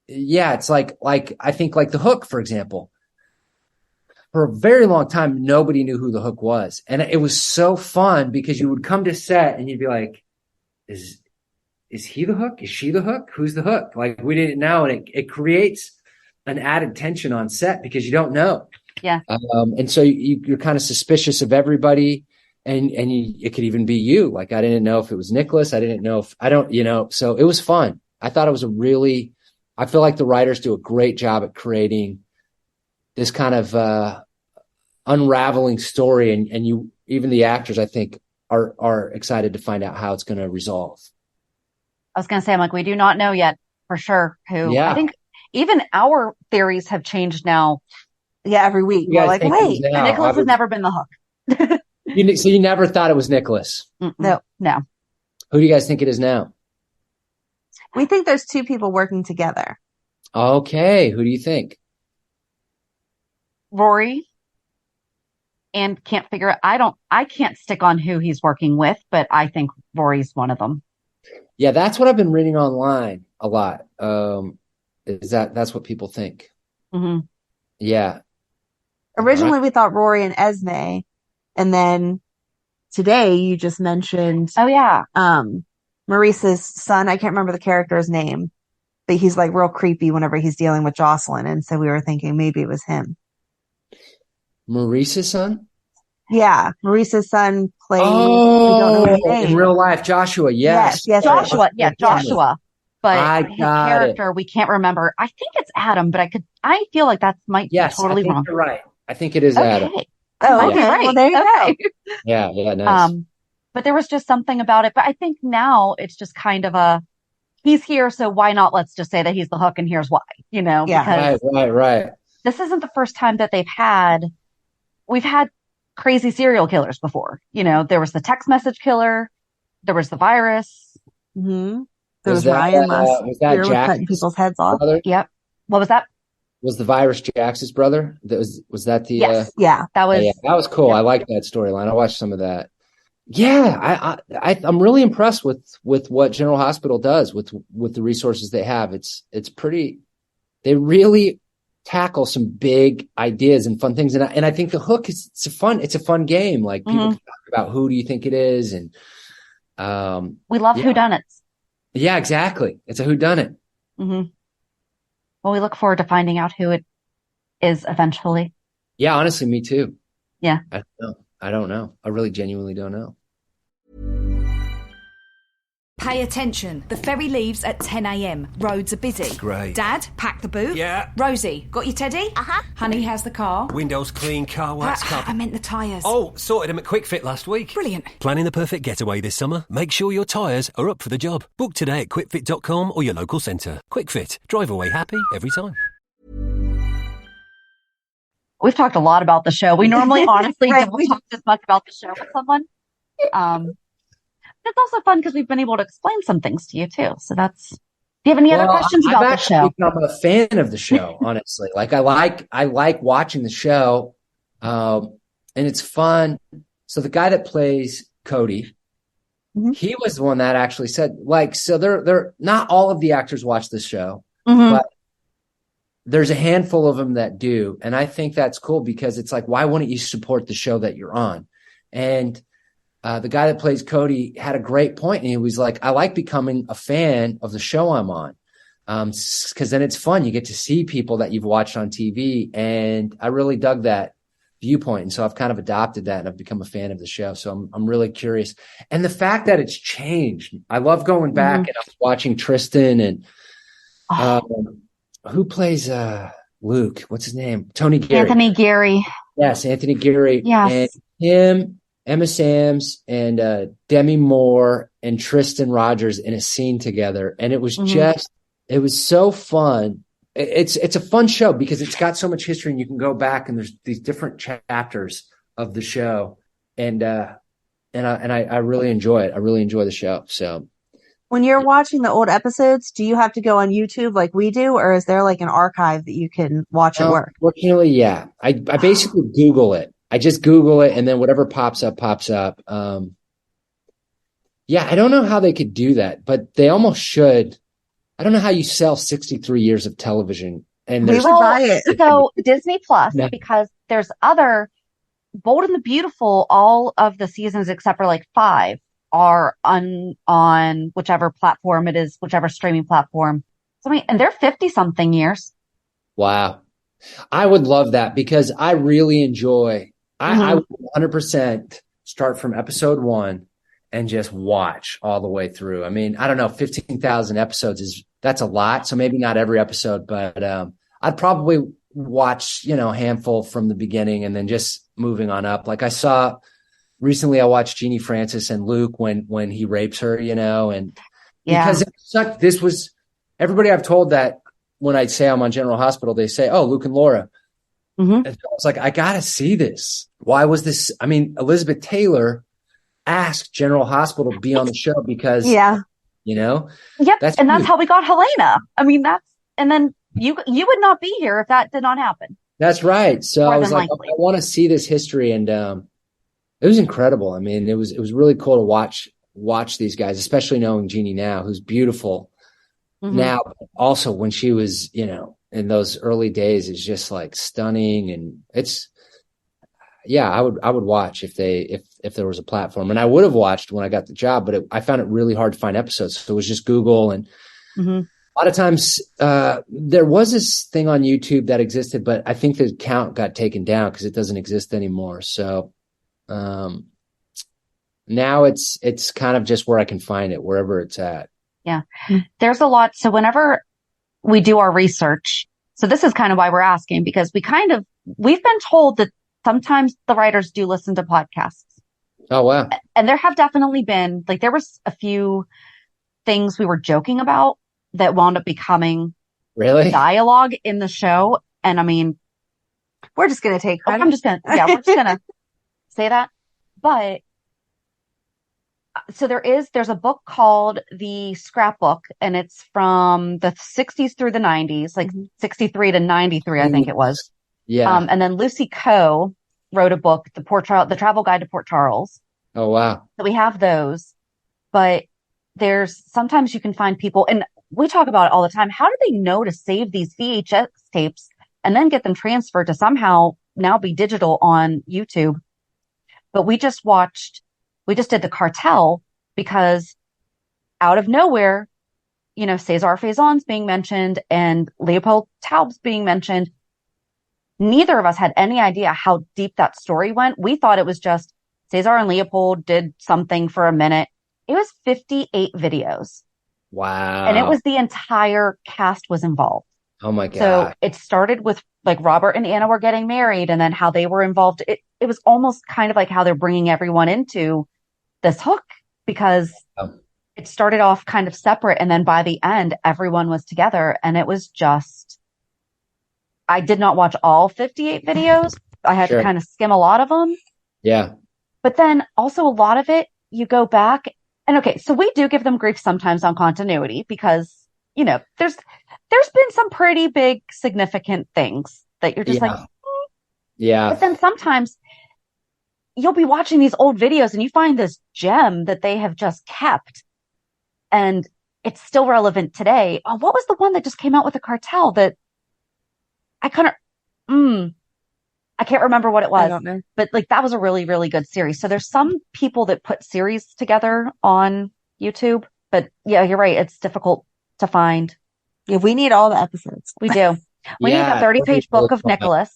it's like I think The Hook, for example. For a very long time, nobody knew who The Hook was. And it was so fun because you would come to set and you'd be like, is he the Hook? Is she the Hook? Who's the Hook? We didn't know. And it creates an added tension on set because you don't know. Yeah. And so you're kind of suspicious of everybody. And it could even be you. I didn't know if it was Nikolas. I didn't know so it was fun. I thought it was I feel like the writers do a great job at creating this kind of, unraveling story. And you, even the actors, I think are excited to find out how it's going to resolve. I was going to say, we do not know yet for sure. Who Yeah. I think even our theories have changed now. Yeah, every week. You We're guys like, think who's wait. now? Nikolas has never been the hook. So you never thought it was Nikolas. No. Who do you guys think it is now? We think there's two people working together. Okay. Who do you think? Rory, and can't figure it. I can't stick on who he's working with, but I think Rory's one of them. Yeah, that's what I've been reading online a lot. That's what people think. Mm-hmm. Yeah. Originally, we thought Rory and Esme, and then today you just mentioned Oh yeah. Maurice's son. I can't remember the character's name, but he's like real creepy whenever he's dealing with Jocelyn, and so we were thinking maybe it was him. Maurice's son? Yeah, Maurice's son plays. I don't know his name. In real life, Joshua. Yes. Yes. Joshua. Yeah, Joshua. But I his got character, we can't remember. I think it's Adam, but I feel like that might be totally I think wrong. you're right. I think it is Adam. Okay. Oh, Might be okay. right. Well, there you go. Yeah, nice. But there was just something about it. But I think now it's just kind of he's here, so why not? Let's just say that he's the hook, and here's why. Yeah. Because Right. this isn't the first time that we've had crazy serial killers before. There was the text message killer, there was the virus. Mm-hmm. There Was was Ryan last was that year with Jack's cutting people's heads off. brother? Yep. What was that? Was the virus Jax's brother? Was that the? Yes. Yeah. That was. Yeah, that was cool. Yep. I like that storyline. I watched some of that. Yeah, I'm really impressed with what General Hospital does with the resources they have. It's pretty. They really tackle some big ideas and fun things, and I think the hook it's a fun game. Like people can talk about who do you think it is, and we love whodunits. Yeah, exactly. It's a whodunit. Mm-hmm. Well, we look forward to finding out who it is eventually. Yeah, honestly, me too. Yeah. I don't know. I really genuinely don't know. Pay attention. The ferry leaves at 10 a.m. Roads are busy. Great. Dad, pack the boot. Yeah. Rosie, got your teddy? Uh-huh. Honey, how's the car? Windows clean, car wax I covered. meant the tyres. Oh, sorted them at Quick Fit last week. Brilliant. Planning the perfect getaway this summer? Make sure your tyres are up for the job. Book today at quickfit.com or your local centre. Quick Fit. Drive away happy every time. We've talked a lot about the show. We normally, honestly, Right. don't talk this much about the show with someone. It's also fun because we've been able to explain some things to you too. So do you have any other questions about the show? I've become a fan of the show, honestly. Like I like watching the show, and it's fun. So the guy that plays Cody, he was the one that actually said, so they're not all of the actors watch the show, but there's a handful of them that do. And I think that's cool because it's like, why wouldn't you support the show that you're on? And the guy that plays Cody had a great point, and he was like, I like becoming a fan of the show I'm on. Cause then it's fun. You get to see people that you've watched on TV. And I really dug that viewpoint. And so I've kind of adopted that and I've become a fan of the show. So I'm really curious. And the fact that it's changed, I love going back and I was watching Tristan and, who plays, Luke? What's his name? Tony Geary. Anthony Geary. Yes. Anthony Geary. Yes. And him, Emma Sams and Demi Moore and Tristan Rogers in a scene together. And it was it was so fun. It's a fun show because it's got so much history and you can go back and there's these different chapters of the show. And I really enjoy it. I really enjoy the show. So When you're watching the old episodes, do you have to go on YouTube like we do, or is there like an archive that you can watch at work? Fortunately, yeah. I basically Google it. I just Google it and then whatever pops up, pops up. Yeah, I don't know how they could do that, but they almost should. I don't know how you sell 63 years of television. And We there's would buy it. So Disney Plus, Yeah. because there's other Bold and the Beautiful, all of the seasons except for like 5 are on whichever platform it is, whichever streaming platform. So and they're 50 something years. Wow. I would love that because I really enjoy, I would 100% start from episode 1 and just watch all the way through. I mean, I don't know, 15,000 episodes that's a lot. So maybe not every episode, but I'd probably watch, a handful from the beginning and then just moving on up. Like recently I watched Jeannie Francis and Luke when he rapes her, and because everybody I've told that when I say I'm on General Hospital, they say, "Oh, Luke and Laura." Mm-hmm. And I was like, I gotta see this. Why was this? I mean, Elizabeth Taylor asked General Hospital to be on the show because, Yeah. you know, Yep. that's And that's huge. how we got Helena. I mean, and then you would not be here if that did not happen. That's right. So More I was than like, likely. I want to see this history, and it was incredible. I mean, it was really cool to watch these guys, especially knowing Jeannie now, who's beautiful Mm-hmm. now. Also, when she was, in those early days, is just like stunning, and I would watch if there was a platform, and I would have watched when I got the job, but I found it really hard to find episodes. So it was just Google, and Mm-hmm. a lot of times there was this thing on YouTube that existed, but I think the account got taken down because it doesn't exist anymore. So now it's kind of just where I can find it, wherever it's at. Yeah. There's a lot. So whenever we do our research, so this is kind of why we're asking, because we've been told that sometimes the writers do listen to podcasts. Oh, wow. And there have definitely been, like, there was a few things we were joking about that wound up becoming Really dialogue in the show. And I mean, We're just going to take credit. we're just going to say that. But so there's a book called The Scrapbook, and it's from the 60s through the 90s, like 63 to 93, I think it was. Yeah. And then Lucy Coe wrote a book, The Travel Guide to Port Charles. Oh, wow. So we have those, but sometimes you can find people, and we talk about it all the time. How do they know to save these VHS tapes and then get them transferred to somehow now be digital on YouTube? But we just did The Cartel because out of nowhere, Cesar Faison's being mentioned and Leopold Taub's being mentioned. Neither of us had any idea how deep that story went. We thought it was just Cesar and Leopold did something for a minute. It was 58 videos. Wow. And it was the entire cast was involved. Oh my God. So it started with like Robert and Anna were getting married and then how they were involved. It was almost kind of like how they're bringing everyone into this hook because it started off kind of separate. And then by the end, everyone was together. And it was just, I did not watch all 58 videos. I had to kind of skim a lot of them. Yeah. But then also a lot of it, you go back and okay, so we do give them grief sometimes on continuity because, there's been some pretty big significant things that you're just like, yeah. But then sometimes you'll be watching these old videos and you find this gem that they have just kept and it's still relevant today. Oh, what was the one that just came out with the cartel that I can't remember what it was. I don't know. But like that was a really, really good series. So there's some people that put series together on YouTube, but yeah, you're right. It's difficult to find. Yeah, we need all the episodes. We do. We need a 30-page book of Nikolas.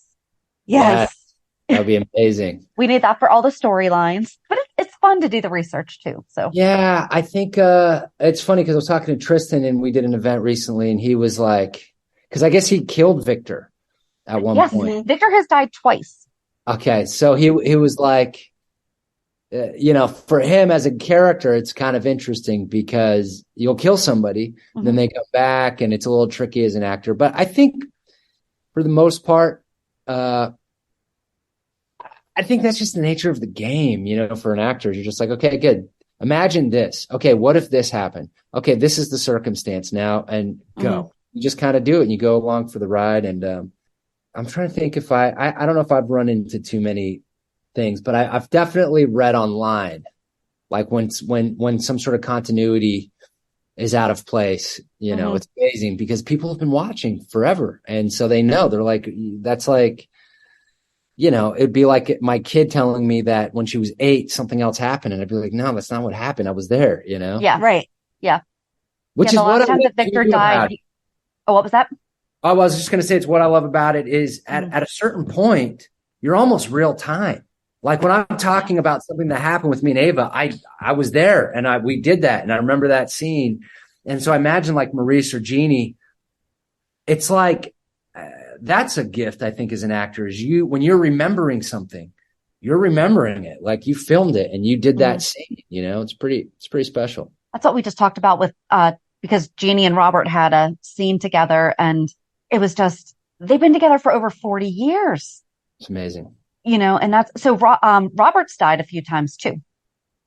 Yes. That'd be amazing. We need that for all the storylines, but it's fun to do the research too. So yeah, I think it's funny because I was talking to Tristan and we did an event recently and he was like, because I guess he killed Victor at one point. Yes, Victor has died twice. Okay, so he was like, for him as a character, it's kind of interesting because you'll kill somebody, and then they come back, and it's a little tricky as an actor. But I think for the most part, I think that's just the nature of the game. For an actor, you're just like, okay, good. Imagine this. Okay, what if this happened? Okay, this is the circumstance now, and go. You just kind of do it, and you go along for the ride. And I'm trying to think if I don't know if I've run into too many things, but I've definitely read online, like when some sort of continuity is out of place, it's amazing because people have been watching forever. And so they know, they're like, that's like, it'd be like my kid telling me that when she was 8, something else happened. And I'd be like, no, that's not what happened. I was there, Yeah. Right. Yeah. Which is the what last time that Victor died. Oh, what was that? I was just going to say, it's what I love about it is at a certain point, you're almost real time. Like when I'm talking about something that happened with me and Ava, I was there and we did that. And I remember that scene. And so I imagine like Maurice or Jeannie, it's like, that's a gift, I think, as an actor is when you're remembering something, you're remembering it. Like you filmed it and you did that scene, it's pretty special. That's what we just talked about with because Jeannie and Robert had a scene together, and it was just, they've been together for over 40 years, It's amazing. and that's, so Robert's died a few times too.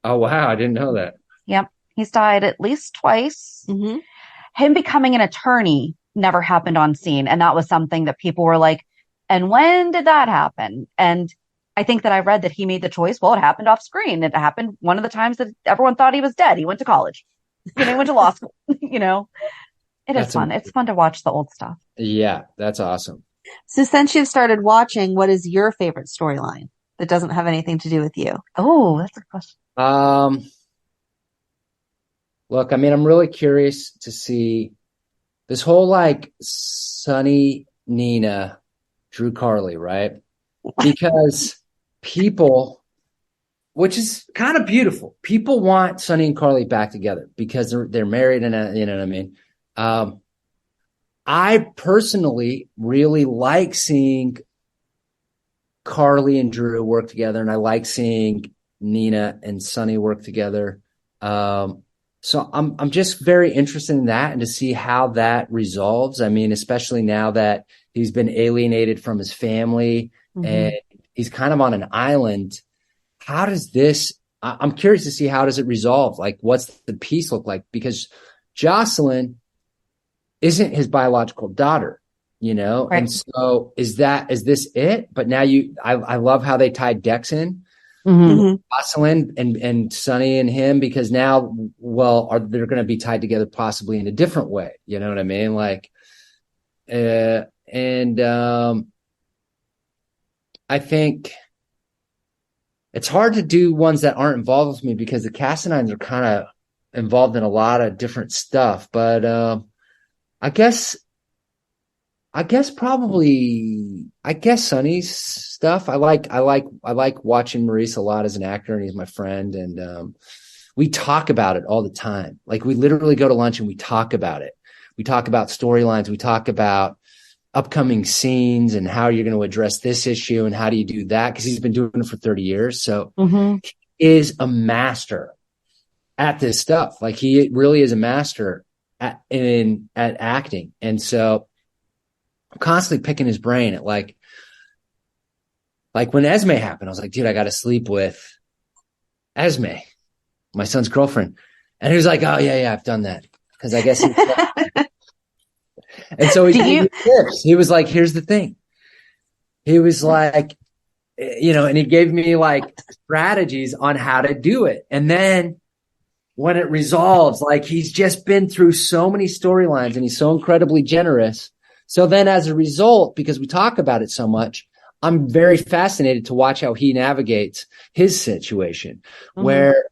Oh, wow. I didn't know that. Yep. He's died at least twice. Mm-hmm. Him becoming an attorney never happened on scene. And that was something that people were like, and when did that happen? And I think that I read that he made the choice. Well, it happened off screen. It happened one of the times that everyone thought he was dead. He went to college, he went to law school, It is fun. It's fun to watch the old stuff. Yeah, that's awesome. So since you've started watching, what is your favorite storyline that doesn't have anything to do with you? Oh, that's a good question. Look, I mean, I'm really curious to see this whole like Sonny, Nina, Drew Carly, right? Because people, which is kind of beautiful, people want Sonny and Carly back together because they're married, and you know what I mean. I personally really like seeing Carly and Drew work together, and I like seeing Nina and Sonny work together. So I'm just very interested in that and to see how that resolves. I mean, especially now that he's been alienated from his family and he's kind of on an island. How does this, I'm curious to see, how does it resolve? Like, what's the peace look like? Because Jocelyn isn't his biological daughter, Right. And so is this it? But now I love how they tied Dex in. Jocelyn and Sonny and him, because now, they're going to be tied together possibly in a different way. You know what I mean? Like, I think it's hard to do ones that aren't involved with me because the Cassinines are kind of involved in a lot of different stuff. But I guess Sonny's stuff. I like watching Maurice a lot as an actor, and he's my friend. And we talk about it all the time. Like, we literally go to lunch and we talk about it. We talk about storylines. We talk about upcoming scenes and how you're going to address this issue and how do you do that? Because he's been doing it for 30 years. So he is a master at this stuff. Like, he really is a master at acting. And so I'm constantly picking his brain at like when Esme happened, I was like, dude, I got to sleep with Esme, my son's girlfriend. And he was like, oh yeah, I've done that. Cause I guess and so he was like, here's the thing. He was like, and he gave me like strategies on how to do it. And then when it resolves, like, he's just been through so many storylines and he's so incredibly generous. So then as a result, because we talk about it so much, I'm very fascinated to watch how he navigates his situation, where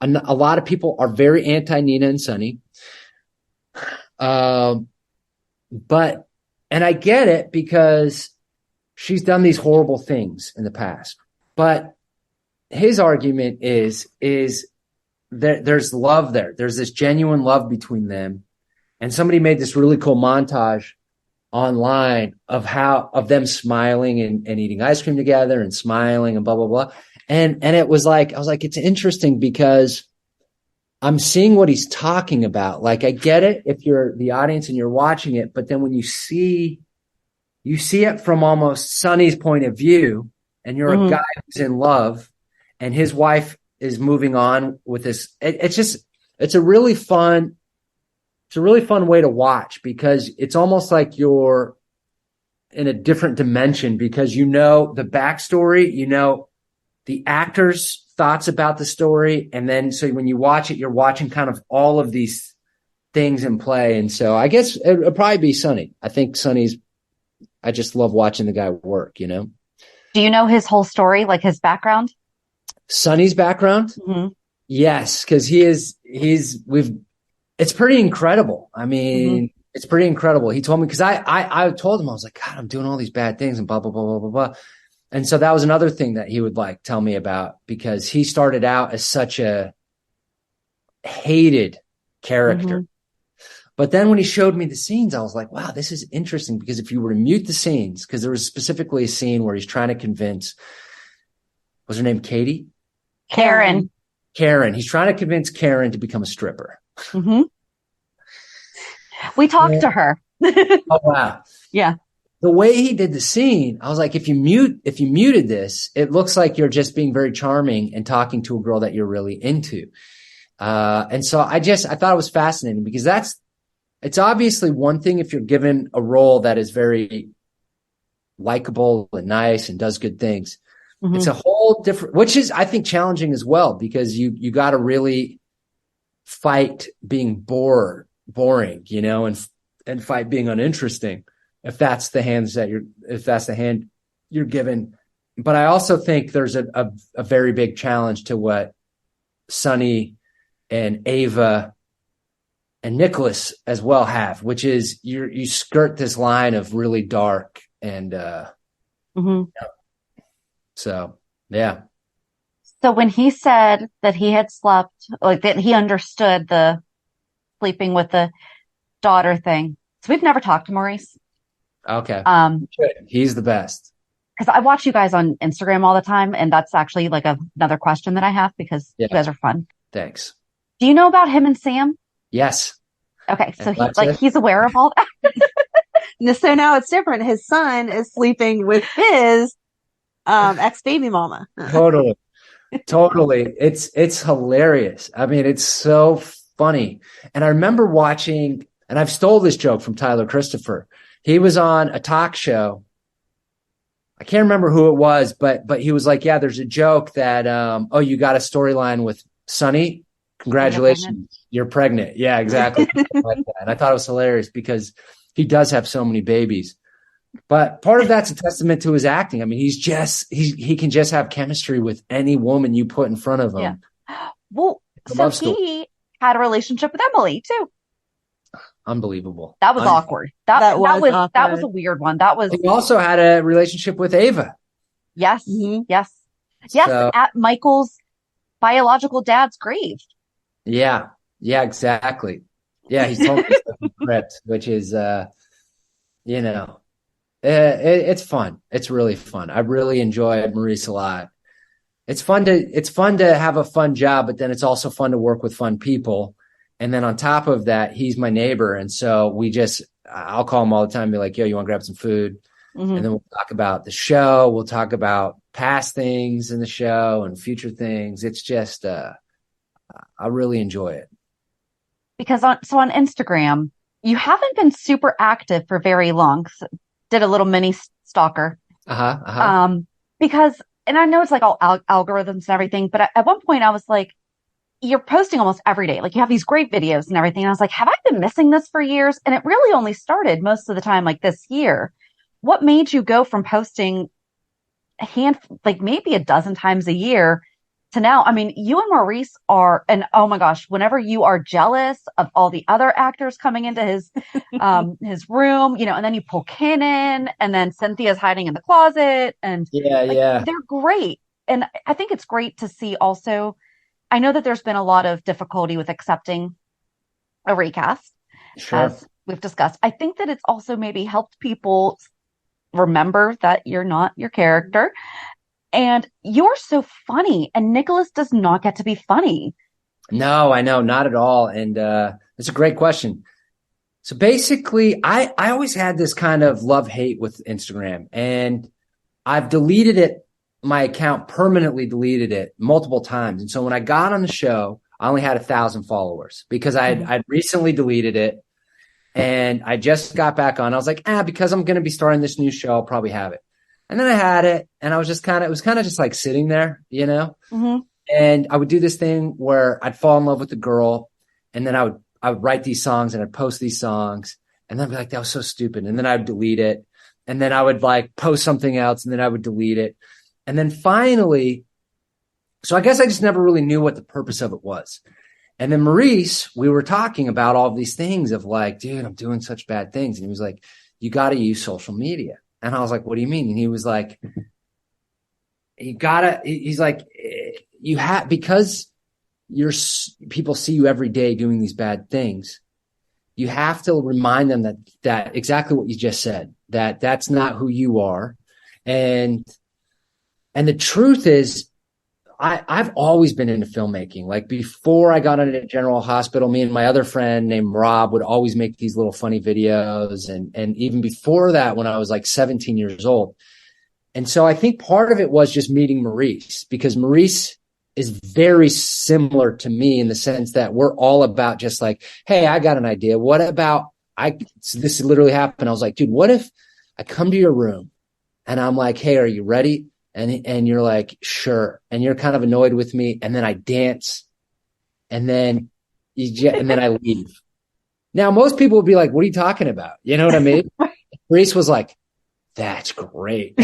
a lot of people are very anti Nina and Sonny. And I get it because she's done these horrible things in the past. But his argument is that there's love there. There's this genuine love between them. And somebody made this really cool montage online of them smiling and eating ice cream together and smiling and blah, blah, blah. And it was like, I was like, it's interesting because I'm seeing what he's talking about. Like, I get it if you're the audience and you're watching it, but then when you see it from almost Sonny's point of view, and you're a guy who's in love and his wife is moving on with this. It's a really fun way to watch, because it's almost like you're in a different dimension, because the backstory, the actors' thoughts about the story. And then, so when you watch it, you're watching kind of all of these things in play. And so I guess it'll probably be Sonny. I think I just love watching the guy work, Do you know his whole story, like his background? Sonny's background? Mm-hmm. Yes. Cause it's pretty incredible. I mean, it's pretty incredible. He told me, cause I told him, I was like, God, I'm doing all these bad things and blah, blah, blah, blah, blah, blah. And so that was another thing that he would like tell me about, because he started out as such a hated character. But then when he showed me the scenes, I was like, wow, this is interesting, because if you were to mute the scenes, because there was specifically a scene where he's trying to convince, was her name Katie? Karen. He's trying to convince Karen to become a stripper. We talked to her. Oh, wow. Yeah. The way he did the scene, I was like, if you muted this, it looks like you're just being very charming and talking to a girl that you're really into. And so I thought it was fascinating because it's obviously one thing if you're given a role that is very likable and nice and does good things. Mm-hmm. It's a whole different, which is, I think, challenging as well, because you got to really fight being boring, and fight being uninteresting. If that's the hand you're given. But I also think there's a very big challenge to what Sonny and Ava and Nikolas as well have, which is you skirt this line of really dark and, so, yeah. So when he said that he had slept, like that he understood the sleeping with the daughter thing. So we've never talked to Maurice. Okay. He's the best. Because I watch you guys on Instagram all the time, and that's actually like another question that I have because you guys are fun. Thanks. Do you know about him and Sam? Yes. Okay, so he's aware of all that. So now it's different. His son is sleeping with his ex-baby mama. Totally. It's hilarious. I mean, it's so funny. And I remember watching, and I've stole this joke from Tyler Christopher. He was on a talk show. I can't remember who it was, but he was like, yeah, there's a joke that, you got a storyline with Sonny. Congratulations. You're pregnant. Yeah, exactly. Like that. And I thought it was hilarious because he does have so many babies. But part of that's a testament to his acting. I mean, he can just have chemistry with any woman you put in front of him. Yeah. Well, so he had a relationship with Emily too. Unbelievable. That was awkward. That was a weird one. He also had a relationship with Ava. Yes. Mm-hmm. Yes. So, at Michael's biological dad's grave. Yeah. Yeah, exactly. Yeah. He told me the script, which is, it's fun. It's really fun. I really enjoy Maurice a lot. It's fun to have a fun job, but then it's also fun to work with fun people. And then on top of that, he's my neighbor. And so I'll call him all the time and be like, yo, you want to grab some food? Mm-hmm. And then we'll talk about the show. We'll talk about past things in the show and future things. It's just, I really enjoy it. Because on Instagram, you haven't been super active for very long. Did a little mini stalker. Because, and I know it's like all algorithms and everything, but at one point I was like, you're posting almost every day. Like you have these great videos and everything. And I was like, have I been missing this for years? And it really only started most of the time like this year. What made you go from posting maybe a dozen times a year to now? I mean, you and Maurice are, and oh my gosh, whenever you are jealous of all the other actors coming into his, his room, and then you pull Ken in and then Cynthia's hiding in the closet and they're great. And I think it's great to see also, I know that there's been a lot of difficulty with accepting a recast, as we've discussed. I think that it's also maybe helped people remember that you're not your character. And you're so funny, and Nikolas does not get to be funny. No, I know, not at all. And it's a great question. So basically, I always had this kind of love-hate with Instagram, and I've deleted it. My account permanently deleted it multiple times. And so when I got on the show, I only had 1,000 followers because I'd recently deleted it and I just got back on. I was like, because I'm going to be starting this new show, I'll probably have it. And then I had it and I was just it was kind of just like sitting there, Mm-hmm. And I would do this thing where I'd fall in love with the girl and then I would write these songs and I'd post these songs and then I'd be like, that was so stupid. And then I'd delete it. And then I would like post something else and then I would delete it. And then finally, so I guess I just never really knew what the purpose of it was. And then Maurice, we were talking about all these things of like, dude, I'm doing such bad things. And he was like, you got to use social media. And I was like, what do you mean? And he was like, he's like, because people see you every day doing these bad things. You have to remind them that exactly what you just said, that's not who you are. And the truth is, I've always been into filmmaking. Like before I got into General Hospital, me and my other friend named Rob would always make these little funny videos. And even before that, when I was like 17 years old. And so I think part of it was just meeting Maurice, because Maurice is very similar to me in the sense that we're all about just like, hey, I got an idea. What about this literally happened. I was like, dude, what if I come to your room and I'm like, hey, are you ready? And you're like, sure. And you're kind of annoyed with me. And then I dance and then I leave. Now, most people would be like, what are you talking about? You know what I mean? Maurice was like, that's great.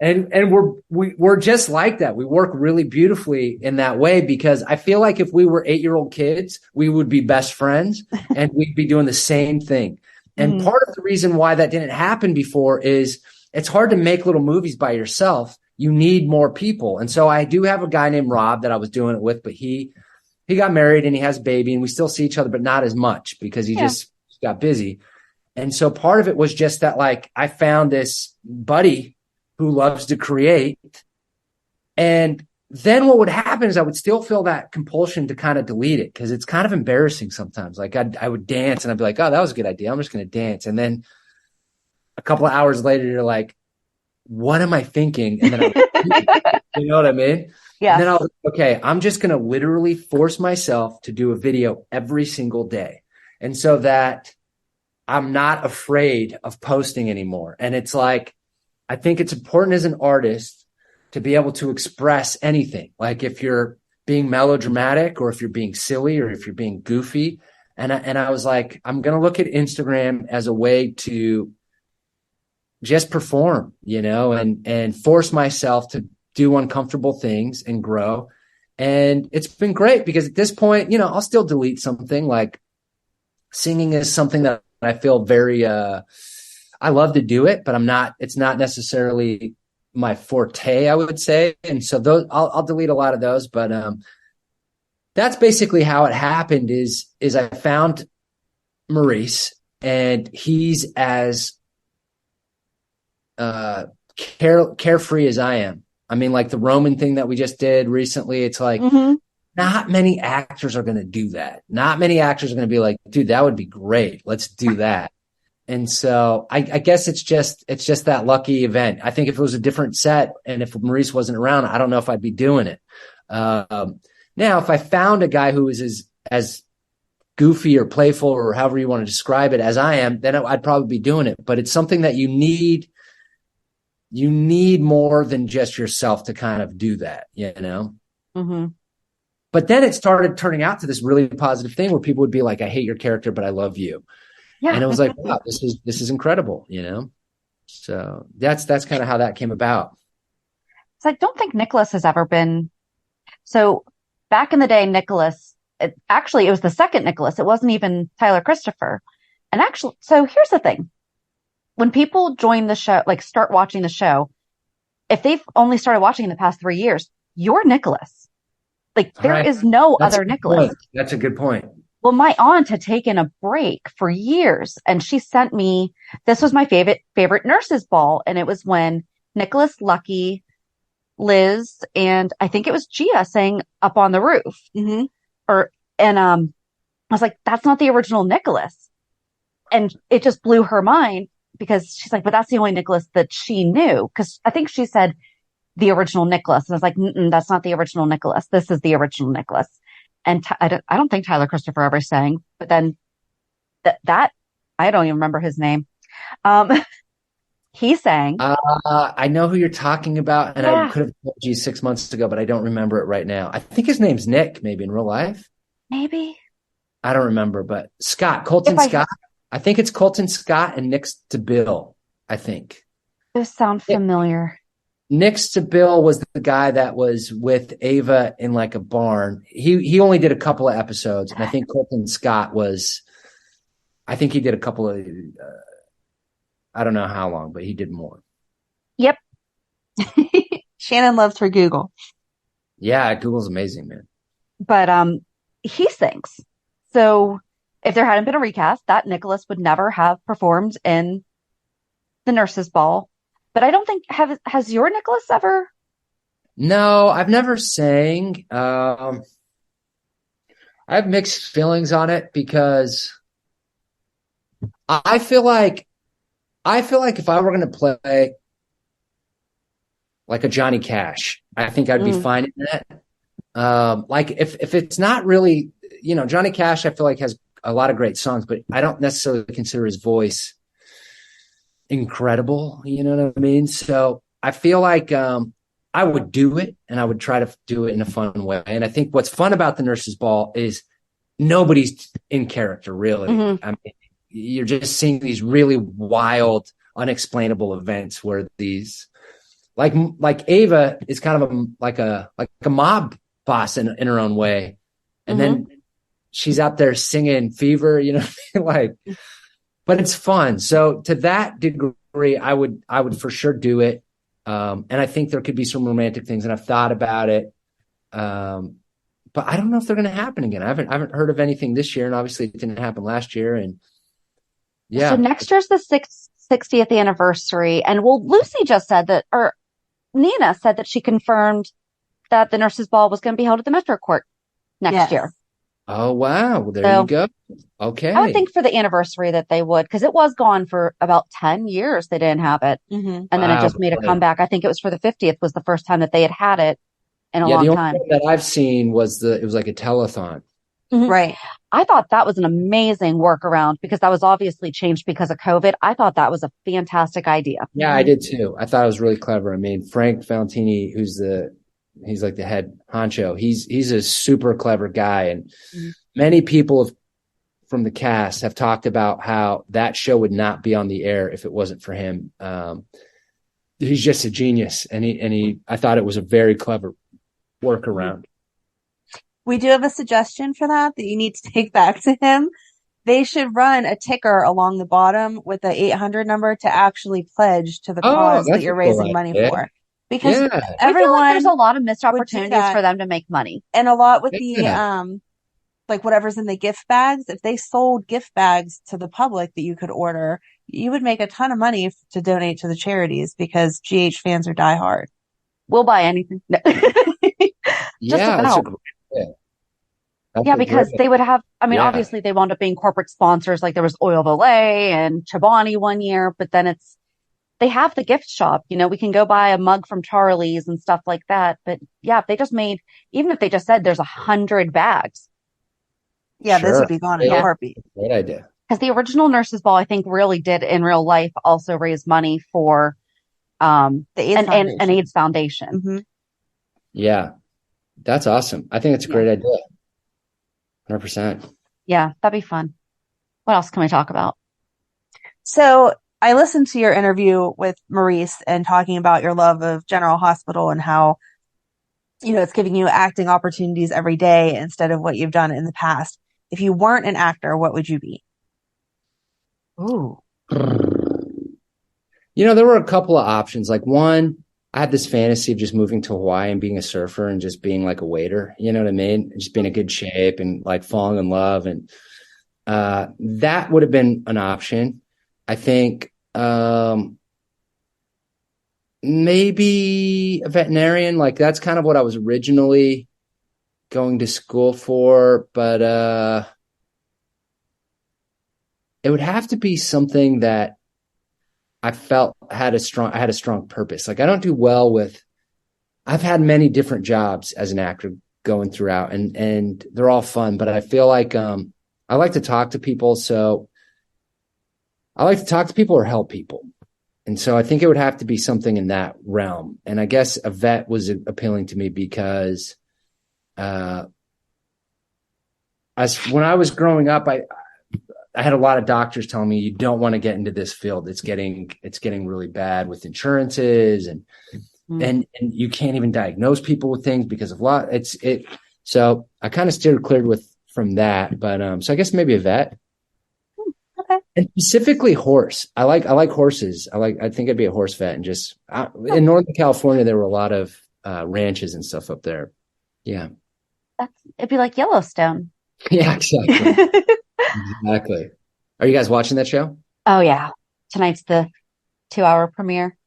And we're just like that. We work really beautifully in that way, because I feel like if we were 8-year-old kids, we would be best friends and we'd be doing the same thing. And part of the reason why that didn't happen before is it's hard to make little movies by yourself. You need more people. And so I do have a guy named Rob that I was doing it with, but he got married and he has a baby, and we still see each other, but not as much because he just got busy. And so part of it was just that, like, I found this buddy who loves to create. And then what would happen is I would still feel that compulsion to kind of delete it, because it's kind of embarrassing sometimes. Like I would dance and I'd be like, oh, that was a good idea. I'm just going to dance. And then a couple of hours later, you're like, what am I thinking? And then you know what I mean? Yeah. And then I was like, okay, I'm just going to literally force myself to do a video every single day. And so that I'm not afraid of posting anymore. And it's like, I think it's important as an artist to be able to express anything. Like if you're being melodramatic, or if you're being silly, or if you're being goofy. And I was like, I'm going to look at Instagram as a way to just perform, you know, and force myself to do uncomfortable things and grow. And it's been great, because at this point, you know, I'll still delete something. Like singing is something that I feel very, I love to do it, but it's not necessarily my forte, I would say. And so those, I'll delete a lot of those, but, that's basically how it happened is I found Maurice, and he's as, carefree as I am. I mean, like the Roman thing that we just did recently, it's like, not many actors are going to do that. Not many actors are going to be like, dude, that would be great. Let's do that. And so I guess it's just that lucky event. I think if it was a different set and if Maurice wasn't around, I don't know if I'd be doing it. Now, if I found a guy who is as goofy or playful or however you want to describe it as I am, then I'd probably be doing it. But it's something that you need more than just yourself to kind of do that, you know? Mm-hmm. But then it started turning out to this really positive thing where people would be like, I hate your character, but I love you. Yeah. And it was like, wow, this is incredible, you know? So that's kind of how that came about. So I don't think Nikolas has ever been. So back in the day, Nikolas, it was the second Nikolas. It wasn't even Tyler Christopher. And actually, so here's the thing. When people join the show, like start watching the show, if they've only started watching in the past 3 years, you're Nikolas. Like there is no other Nikolas. That's a good point. Well, my aunt had taken a break for years, and she sent me, this was my favorite nurses ball. And it was when Nikolas, Lucky, Liz, and I think it was Gia sang Up on the Roof. Mm-hmm. I was like, that's not the original Nikolas. And it just blew her mind, because she's like, but that's the only Nikolas that she knew. Cause I think she said the original Nikolas. And I was like, that's not the original Nikolas. This is the original Nikolas. And I don't think Tyler Christopher ever sang, but then that I don't even remember his name. He sang. I know who you're talking about, and I could have told you 6 months ago, but I don't remember it right now. I think his name's Nick, maybe in real life. Maybe. I don't remember, but Colton Scott. I think it's Colton Scott and Nick Bill, I think. Those sound familiar. Nick Bill was the guy that was with Ava in like a barn. He only did a couple of episodes, and I think Colton Scott he did a couple of, I don't know how long, but he did more. Yep. Shannon loves her Google. Yeah, Google's amazing, man. But he sings. So if there hadn't been a recast, that Nikolas would never have performed in the Nurses Ball. But I don't think has your Nikolas ever? No, I've never sang. I have mixed feelings on it because I feel like if I were going to play like a Johnny Cash, I think I'd be fine in that. Like if it's not really, Johnny Cash, I feel like has a lot of great songs, but I don't necessarily consider his voice incredible. You know what I mean? So I feel like I would do it, and I would try to do it in a fun way. And I think what's fun about the Nurses Ball is nobody's in character, really. I mean, you're just seeing these really wild, unexplainable events where these, like Ava is kind of like a mob boss in her own way, and then she's out there singing Fever, like. But it's fun. So to that degree, I would for sure do it. And I think there could be some romantic things, and I've thought about it. But I don't know if they're going to happen again. I haven't heard of anything this year, and obviously it didn't happen last year. And yeah. So next year's the 60th anniversary. And Lucy just said that, or Nina said that she confirmed that the Nurses Ball was going to be held at the Metro Court next year. Oh, wow. Well, there you go. Okay. I would think for the anniversary that they would, because it was gone for about 10 years. They didn't have it. And then it just made a comeback. I think it was for the 50th was the first time that they had it in a long the time. only one that I've seen was it was like a telethon. Right. I thought that was an amazing workaround because that was obviously changed because of COVID. I thought that was a fantastic idea. Yeah, I did too. I thought it was really clever. I mean, Frank Valentini, he's like the head honcho. He's a super clever guy. And many people from the cast have talked about how that show would not be on the air if it wasn't for him. He's just a genius. And I thought it was a very clever workaround. We do have a suggestion for that you need to take back to him. They should run a ticker along the bottom with the 800 number to actually pledge to the cause that you're raising money for. Because I everyone, feel like there's a lot of missed opportunities for them to make money. And a lot with the, like whatever's in the gift bags. If they sold gift bags to the public that you could order, you would make a ton of money to donate to the charities because GH fans are diehard. We'll buy anything. That's a great idea. Because they would have, obviously they wound up being corporate sponsors. Like there was Oil Valet and Chobani one year, but then they have the gift shop, we can go buy a mug from Charlie's and stuff like that. But if they just even if they just said there's 100 bags. Yeah, this would be gone in a heartbeat. Great idea. Because the original Nurses Ball, I think, really did in real life also raise money for the AIDS Foundation. Yeah, that's awesome. I think it's a great idea. 100%. Yeah, that'd be fun. What else can we talk about? So I listened to your interview with Maurice and talking about your love of General Hospital and how, it's giving you acting opportunities every day instead of what you've done in the past. If you weren't an actor, what would you be? Ooh. There were a couple of options. Like one, I had this fantasy of just moving to Hawaii and being a surfer and just being like a waiter. You know what I mean? Just being in good shape and like falling in love. And that would have been an option. I think maybe a veterinarian. Like that's kind of what I was originally going to school for. But it would have to be something that I felt had a strong purpose. Like I don't do well I've had many different jobs as an actor going throughout and they're all fun, but I feel like, I like to talk to people. So I like to talk to people or help people. And so I think it would have to be something in that realm. And I guess a vet was appealing to me because, when I was growing up, I had a lot of doctors telling me you don't want to get into this field. It's getting really bad with insurances and you can't even diagnose people with things because of so I kind of steered clear from that. But so I guess maybe a vet. Okay. And specifically horse. I like horses. I think I'd be a horse vet and just in Northern California there were a lot of ranches and stuff up there. Yeah. It'd be like Yellowstone. Yeah, exactly. Exactly. Are you guys watching that show? Oh yeah. Tonight's the 2-hour premiere.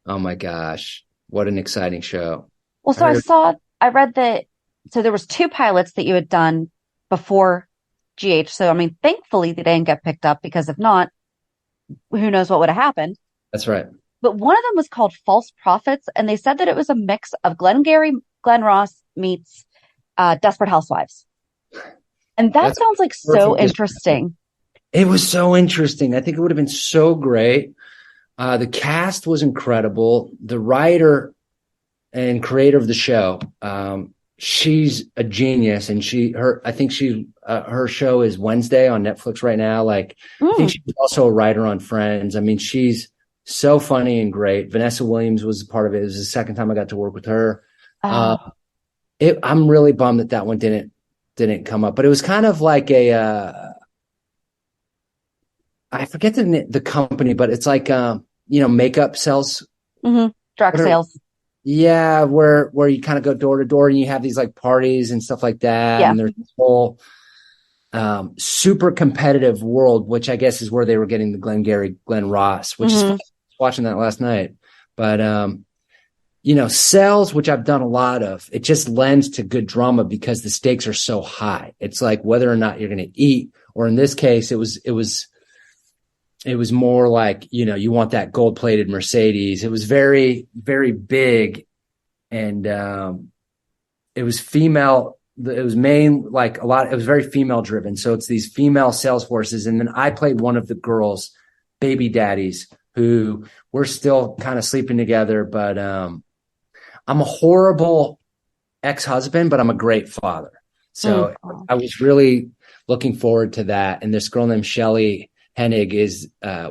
Oh my gosh. What an exciting show. Well, so I read that, so there was 2 pilots that you had done before GH. So, I mean, thankfully they didn't get picked up, because if not, who knows what would have happened. That's right. But one of them was called False Prophets, and they said that it was a mix of Glengarry Glen Ross meets Desperate Housewives. And that sounds like so interesting. It was so interesting. I think it would have been so great. The cast was incredible. The writer and creator of the show, she's a genius, and her show is Wednesday on Netflix right now. I think she's also a writer on Friends. I mean, she's so funny and great. Vanessa Williams was a part of it. It was the second time I got to work with her. I'm really bummed that one didn't come up, but it was kind of like I forget the company, but it's like, makeup sales. Mm-hmm. Drug sales. Yeah. Where you kind of go door to door and you have these like parties and stuff like that. Yeah. And there's this whole, super competitive world, which I guess is where they were getting the Glengarry Glen Ross, which is fun. I was watching that last night, but, sales, which I've done a lot of, it just lends to good drama because the stakes are so high. It's like whether or not you're going to eat, or in this case, it was more like, you want that gold plated Mercedes. It was very, very big. And, it was female. It was it was very female driven. So it's these female sales forces. And then I played one of the girls' baby daddies who we're still kind of sleeping together, but, I'm a horrible ex-husband, but I'm a great father. So I was really looking forward to that. And this girl named Shelley Hennig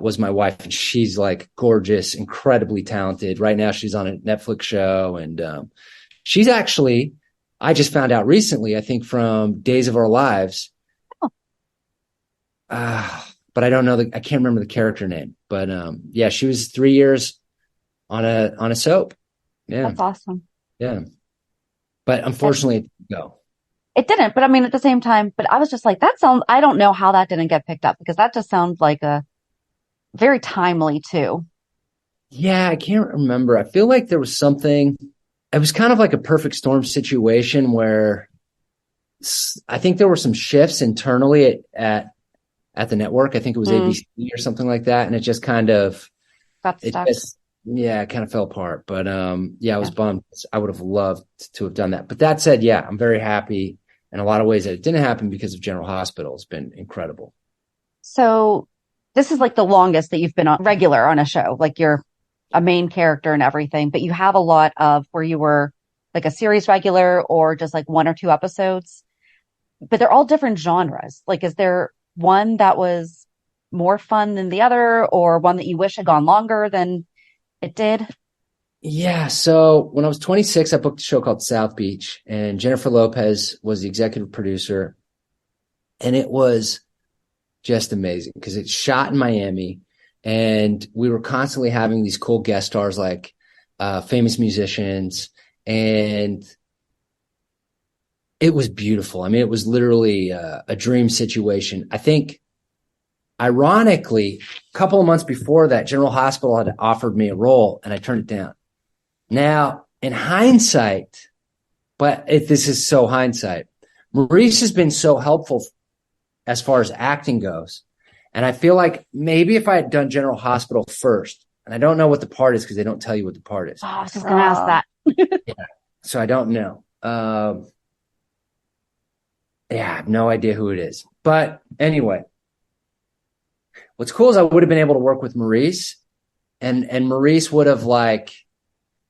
was my wife, and she's like gorgeous, incredibly talented. Right now she's on a Netflix show, and she's actually, I just found out recently, I think from Days of Our Lives. But I don't know I can't remember the character name. But yeah, she was 3 years on a soap. Yeah. That's awesome. Yeah. But unfortunately, it didn't go. It didn't. But I mean, at the same time, but I was just like, I don't know how that didn't get picked up, because that just sounds like a very timely too. Yeah. I can't remember. I feel like there was something, it was kind of like a perfect storm situation where I think there were some shifts internally at the network. I think it was ABC or something like that. And it just kind of, it kind of fell apart, but, I was bummed. I would have loved to have done that. But that said, yeah, I'm very happy in a lot of ways that it didn't happen because of General Hospital. It's been incredible. So this is like the longest that you've been regular on a show, like you're a main character and everything, but you have a lot of where you were like a series regular or just like 1 or 2 episodes, but they're all different genres. Like, is there one that was more fun than the other, or one that you wish had gone longer than it did? Yeah. So when I was 26, I booked a show called South Beach, and Jennifer Lopez was the executive producer. And it was just amazing because it's shot in Miami, and we were constantly having these cool guest stars, like famous musicians. And it was beautiful. I mean, it was literally a dream situation. I think, ironically, a couple of months before that, General Hospital had offered me a role, and I turned it down. Now, in hindsight, but this is so hindsight, Maurice has been so helpful as far as acting goes. And I feel like maybe if I had done General Hospital first, and I don't know what the part is because they don't tell you what the part is. Oh, I was just going to ask that. Yeah, so I don't know. I have no idea who it is. But anyway, what's cool is I would have been able to work with Maurice, and Maurice would have, like,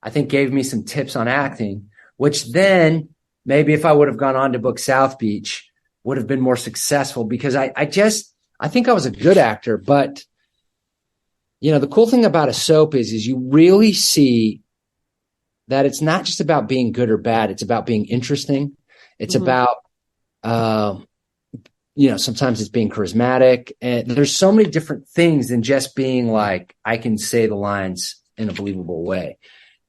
I think gave me some tips on acting, which then maybe if I would have gone on to book South Beach would have been more successful, because I think I was a good actor. But, the cool thing about a soap is you really see that it's not just about being good or bad. It's about being interesting. It's about, sometimes it's being charismatic, and there's so many different things than just being like, I can say the lines in a believable way.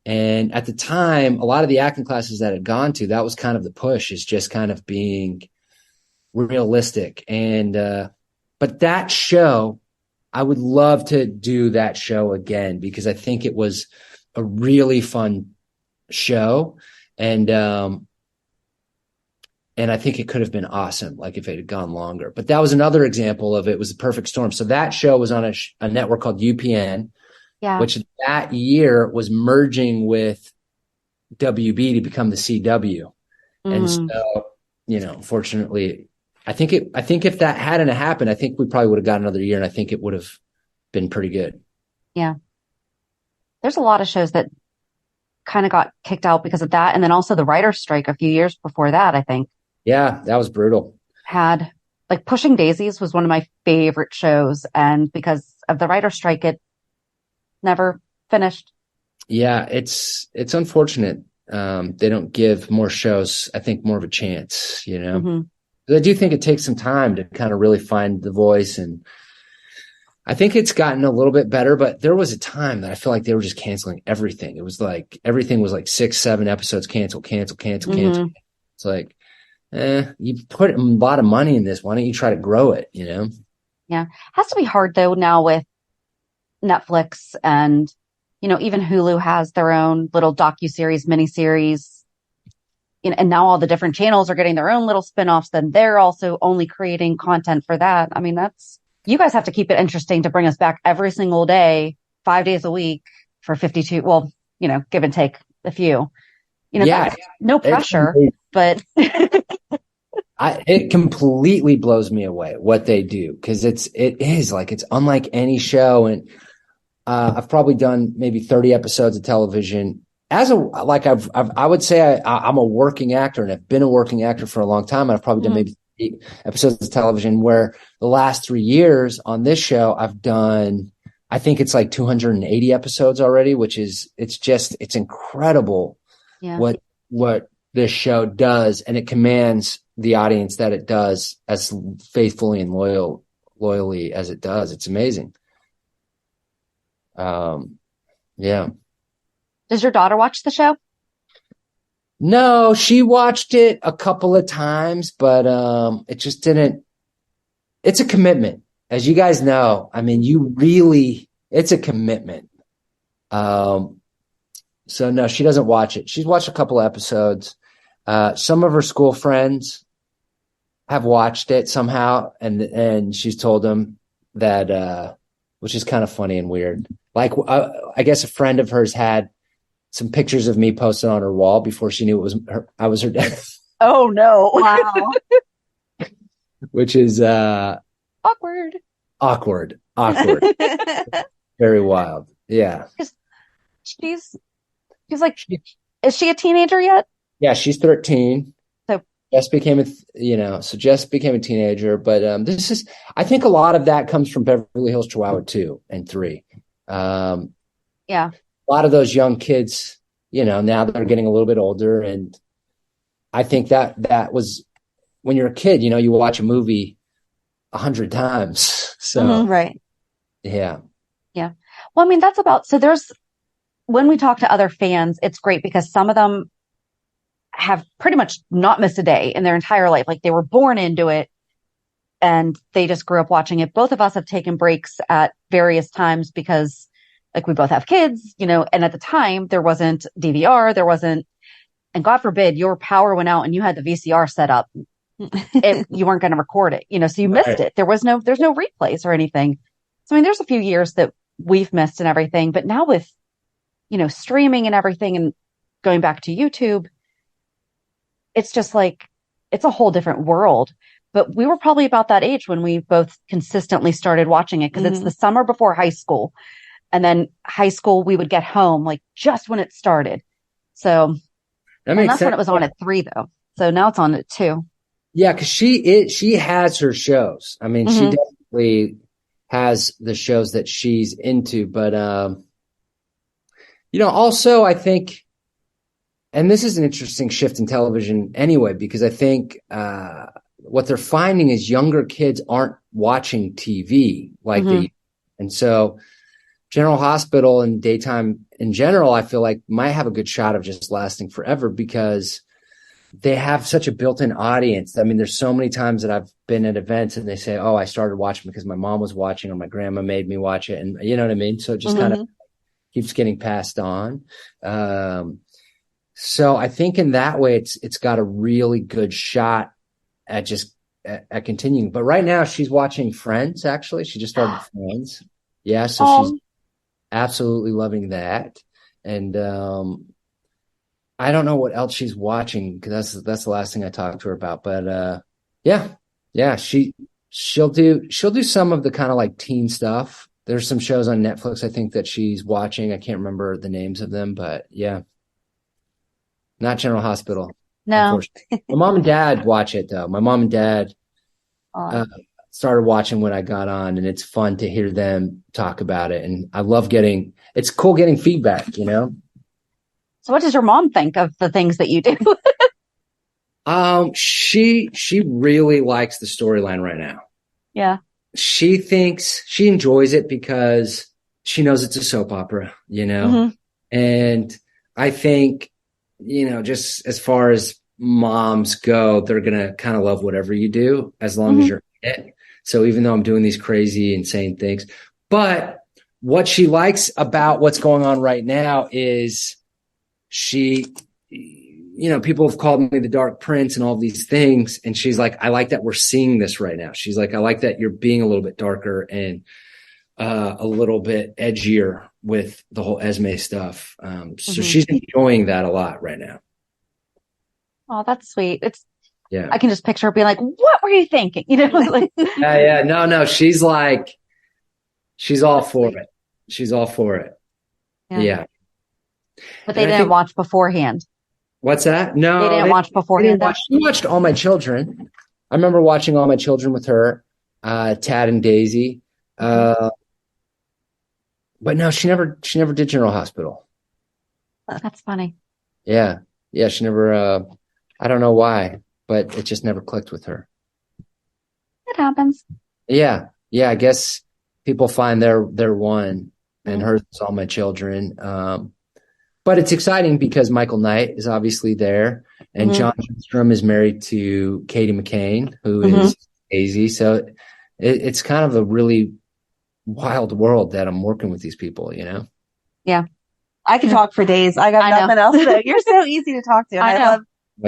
And at the time, a lot of the acting classes that I'd gone to, that was kind of the push, is just kind of being realistic. And, but that show, I would love to do that show again, because I think it was a really fun show. And I think it could have been awesome, like if it had gone longer. But that was another example of it was a perfect storm. So that show was on a network called UPN, which that year was merging with WB to become the CW. And so, unfortunately, I think if that hadn't happened, I think we probably would have got another year, and I think it would have been pretty good. Yeah. There's a lot of shows that kind of got kicked out because of that. And then also the writer's strike a few years before that, I think. Yeah, that was brutal. Had like Pushing Daisies was one of my favorite shows. And because of the writer's strike, it never finished. Yeah, it's unfortunate. They don't give more shows, I think, more of a chance, I do think it takes some time to kind of really find the voice. And I think it's gotten a little bit better, but there was a time that I feel like they were just canceling everything. It was like everything was like 6-7 episodes, cancel. It's like, you put a lot of money in this. Why don't you try to grow it, Yeah. Has to be hard though now with Netflix and, even Hulu has their own little docuseries, miniseries, and now all the different channels are getting their own little spinoffs. Then they're also only creating content for that. I mean, you guys have to keep it interesting to bring us back every single day, 5 days a week for 52. Well, give and take a few, that's no pressure, but it completely blows me away what they do. Cause it's unlike any show. And, I've probably done maybe 30 episodes of television I would say I'm a working actor and I've been a working actor for a long time. I've probably done maybe 8 episodes of television where the last 3 years on this show, I've done, I think it's like 280 episodes already, which is, it's incredible what this show does. And it commands the audience that it does as faithfully and loyally as it does. It's amazing. Yeah. Does your daughter watch the show? No, she watched it a couple of times, but it just didn't. It's a commitment, as you guys know. I mean, it's a commitment. So no, she doesn't watch it. She's watched a couple of episodes. Some of her school friends have watched it somehow, and she's told them that, which is kind of funny and weird. Like, I guess a friend of hers had some pictures of me posted on her wall before she knew I was her dad. Oh no. Wow. Which is awkward. Very wild. Yeah. She's like, is she a teenager yet? Yeah, she's 13. So Jess became a teenager, but I think a lot of that comes from Beverly Hills Chihuahua 2 and 3. Yeah. A lot of those young kids, now they're getting a little bit older. And I think that was when you're a kid, you watch a movie 100 times. So, right. Yeah. Yeah. Well, I mean, when we talk to other fans, it's great because some of them have pretty much not missed a day in their entire life. Like they were born into it and they just grew up watching it. Both of us have taken breaks at various times because like we both have kids, and at the time there wasn't DVR, and God forbid your power went out and you had the VCR set up. You weren't going to record it, so you missed it. There's no replays or anything. So I mean, there's a few years that we've missed and everything, but now with, streaming and everything and going back to YouTube, it's just like, it's a whole different world. But we were probably about that age when we both consistently started watching it because it's the summer before high school. And then high school, we would get home like just when it started. So that's when it was on at 3 though. So now it's on at 2. Yeah. Cause she has her shows. I mean, she definitely has the shows that she's into, but, also I think, and this is an interesting shift in television anyway, because I think, what they're finding is younger kids aren't watching TV like and so General Hospital and daytime in general, I feel like might have a good shot of just lasting forever because they have such a built-in audience. I mean, there's so many times that I've been at events and they say, oh, I started watching because my mom was watching or my grandma made me watch it. And you know what I mean? So it just kind of keeps getting passed on. So I think in that way, it's got a really good shot at at continuing. But right now she's watching Friends, actually. She just started Friends. Yeah. So she's absolutely loving that. And, I don't know what else she's watching because that's the last thing I talked to her about. But, yeah, she'll do some of the kind of like teen stuff. There's some shows on Netflix, I think, that she's watching. I can't remember the names of them, but yeah. Not General Hospital. No. My mom and dad watch it though. My mom and dad started watching when I got on, and it's fun to hear them talk about it. And I love it's cool getting feedback, you know? So what does your mom think of the things that you do? She really likes the storyline right now. Yeah. She thinks she enjoys it because she knows it's a soap opera, you know? Mm-hmm. And I think, you know, just as far as moms go, they're going to kind of love whatever you do as long as you're in it. So even though I'm doing these crazy, insane things, but what she likes about what's going on right now is you know, people have called me the Dark Prince and all these things. And she's like, I like that we're seeing this right now. She's like, I like that you're being a little bit darker and a little bit edgier with the whole Esme stuff. So she's enjoying that a lot right now. Oh, that's sweet. Yeah. I can just picture her being like, what were you thinking? You know, like, yeah. No, she's all for it. She's all for it. Yeah. But they didn't watch beforehand. What's that? No, they didn't watch beforehand. She watched All My Children. I remember watching All My Children with her, Tad and Daisy. But no, she never did General Hospital. That's funny. Yeah. She never, I don't know why, but it just never clicked with her. It happens. Yeah. I guess people find their one, and hers is All My Children. But it's exciting because Michael Knight is obviously there, and John Lindstrom is married to Katie McCain, who is Daisy. So it's kind of a really wild world that I'm working with these people, you know? Yeah. I can talk for days. I got nothing else. You're so easy to talk to. And I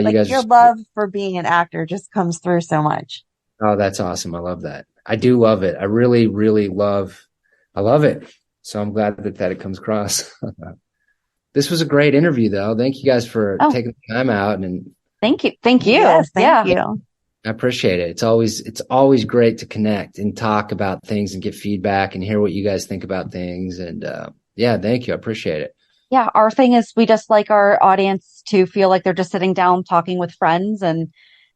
love your love for being an actor just comes through so much. Oh, that's awesome. I love that. I do love it. I really, really I love it. So I'm glad that it comes across. This was a great interview, though. Thank you guys for taking the time out. And thank you. Yes, thank you. I appreciate it. It's always great to connect and talk about things and get feedback and hear what you guys think about things. And thank you. I appreciate it. Yeah, our thing is we just like our audience to feel like they're just sitting down talking with friends. And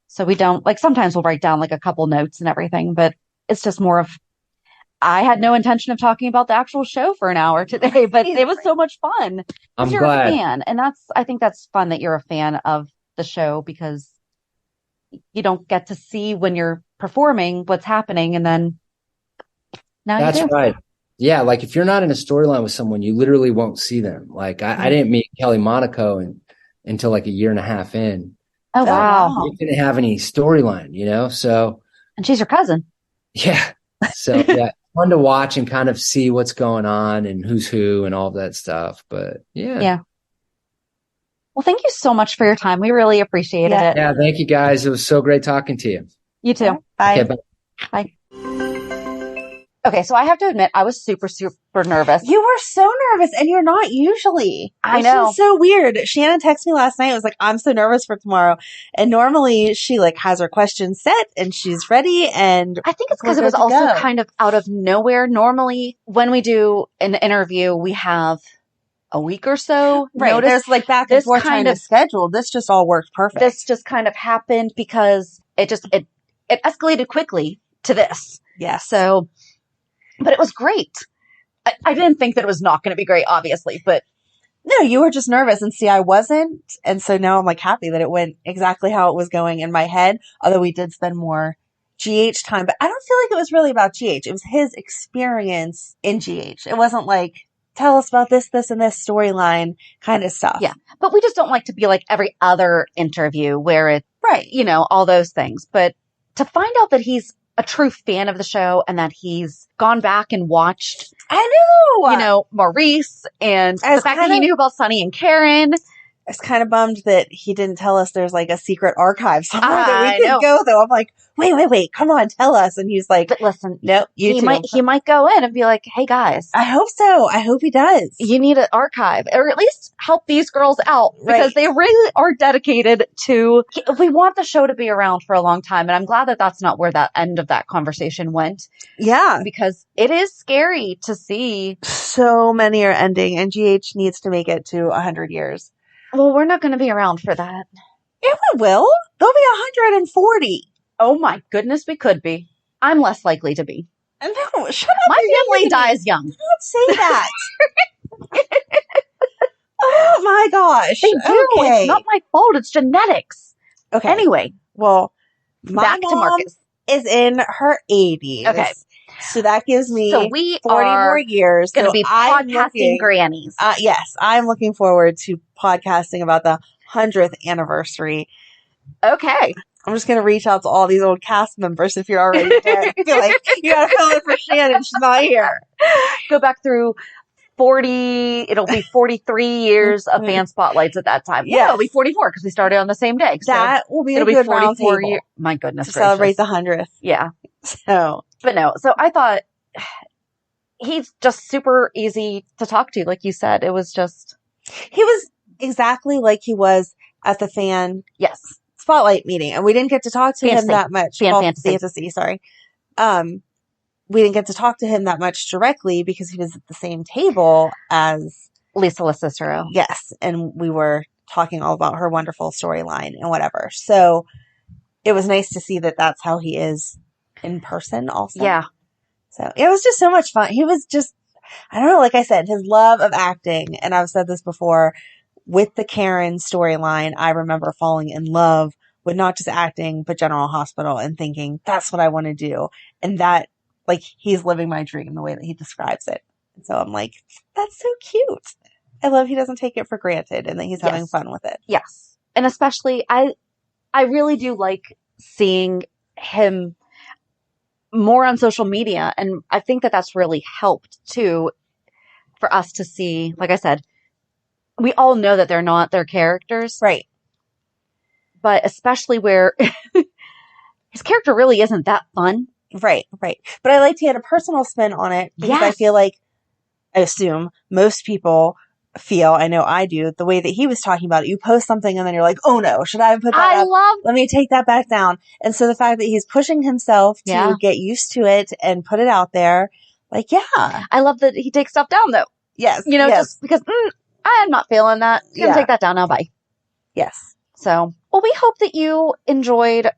so we don't, like, sometimes we'll write down like a couple notes and everything, but it's just more of, I had no intention of talking about the actual show for an hour today, but it was so much fun. I'm you're glad. A fan. And I think that's fun that you're a fan of the show, because you don't get to see when you're performing what's happening. And then now that's you do. Right. Yeah. Like if you're not in a storyline with someone, you literally won't see them. Like I didn't meet Kelly Monaco until like a year and a half in. Oh, wow. We didn't have any storyline, you know? So. And she's your cousin. Yeah. So yeah. Fun to watch and kind of see what's going on and who's who and all of that stuff. But yeah. Well, thank you so much for your time. We really appreciated it. Yeah. Thank you guys. It was so great talking to you. You too. Bye. Okay, bye. Okay. So I have to admit, I was super, super nervous. You were so nervous, and you're not usually. I know. It's so weird. Shannon texted me last night. It was like, I'm so nervous for tomorrow. And normally she like has her questions set and she's ready. And I think it's because it was also kind of out of nowhere. Normally when we do an interview, we have a week or so. Right. There's like back and forth kind of schedule. This just all worked perfect. This just kind of happened because it escalated quickly to this. Yeah. So, but it was great. I didn't think that it was not going to be great, obviously, but no, you were just nervous, and see, I wasn't. And so now I'm like happy that it went exactly how it was going in my head. Although we did spend more GH time, but I don't feel like it was really about GH. It was his experience in GH. It wasn't like, tell us about this, and this storyline kind of stuff. Yeah. But we just don't like to be like every other interview where it, right, you know, all those things. But to find out that he's a true fan of the show and that he's gone back and watched, I know, you know, Maurice, and the fact that he knew about Sonny and Karen. I was kind of bummed that he didn't tell us there's like a secret archive somewhere that we I know. could go, though. I'm like, wait, come on, tell us. And he's like, But listen, nope, he might go in and be like, hey guys, I hope so. I hope he does. you need an archive, or at least help these girls out, because Right. they really are dedicated to, we want the show to be around for a long time. And I'm glad that that's not where that end of that conversation went, Yeah. because it is scary to see. So many are ending, and GH needs to make it to 100 years. Well, we're not going to be around for that. Yeah, we will. There'll be 140. Oh my goodness, we could be. I'm less likely to be. No, shut up. My You're family younger than me. dies young. Don't say that. Oh my gosh. They do. Okay. It's not my fault. It's genetics. Okay. Anyway, Well, my back to mom Marcus. is in her 80s. Okay. So that gives me So we 40 are more years. going to So be I'm podcasting looking- grannies. Yes, I'm looking forward to podcasting about the 100th anniversary. Okay. I'm just going to reach out to all these old cast members if you're already dead. Be like, you got to fill in for Shannon. She's not here. Go back through 40, it'll be 43 years of fan spotlights at that time. Yeah, Yes. it'll be 44 because we started on the same day. So That will be a it'll be good round 44 table years. My goodness to gracious. celebrate the 100th. Yeah. So, But no, so I thought he's just super easy to talk to. Like you said, it was just, he was exactly like he was at the fan yes. spotlight meeting, and we didn't get to talk to him Fantasy. that much. Fantasy. Sorry. We didn't get to talk to him that much directly because he was at the same table as Lisa LaCicero. yes, and we were talking all about her wonderful storyline and whatever. So it was nice to see that that's how he is in person also. Yeah. So it was just so much fun. He was just, I don't know, like I said, his love of acting, and I've said this before, with the Karen storyline, I remember falling in love with not just acting, but General Hospital, and thinking, that's what I want to do. And that, like, he's living my dream the way that he describes it. And so I'm like, that's so cute. I love he doesn't take it for granted and that he's having Yes. fun with it. Yes. And especially, I really do like seeing him more on social media. And I think that that's really helped too for us to see, like I said, we all know that they're not their characters. Right. But especially where his character really isn't that fun. Right. But I liked he had a personal spin on it because I Yes. feel like, I assume most people feel, I know I do, the way that he was talking about it. You post something and then you're like, oh no, should I have put that I up? love, Let me take that back down. And so the fact that he's pushing himself to Yeah. get used to it and put it out there, like, yeah. I love that he takes stuff down though. Yes. You know, yes. just because I'm not feeling that. Gonna Yeah. take that down now. Bye. Yes. So, well, we hope that you enjoyed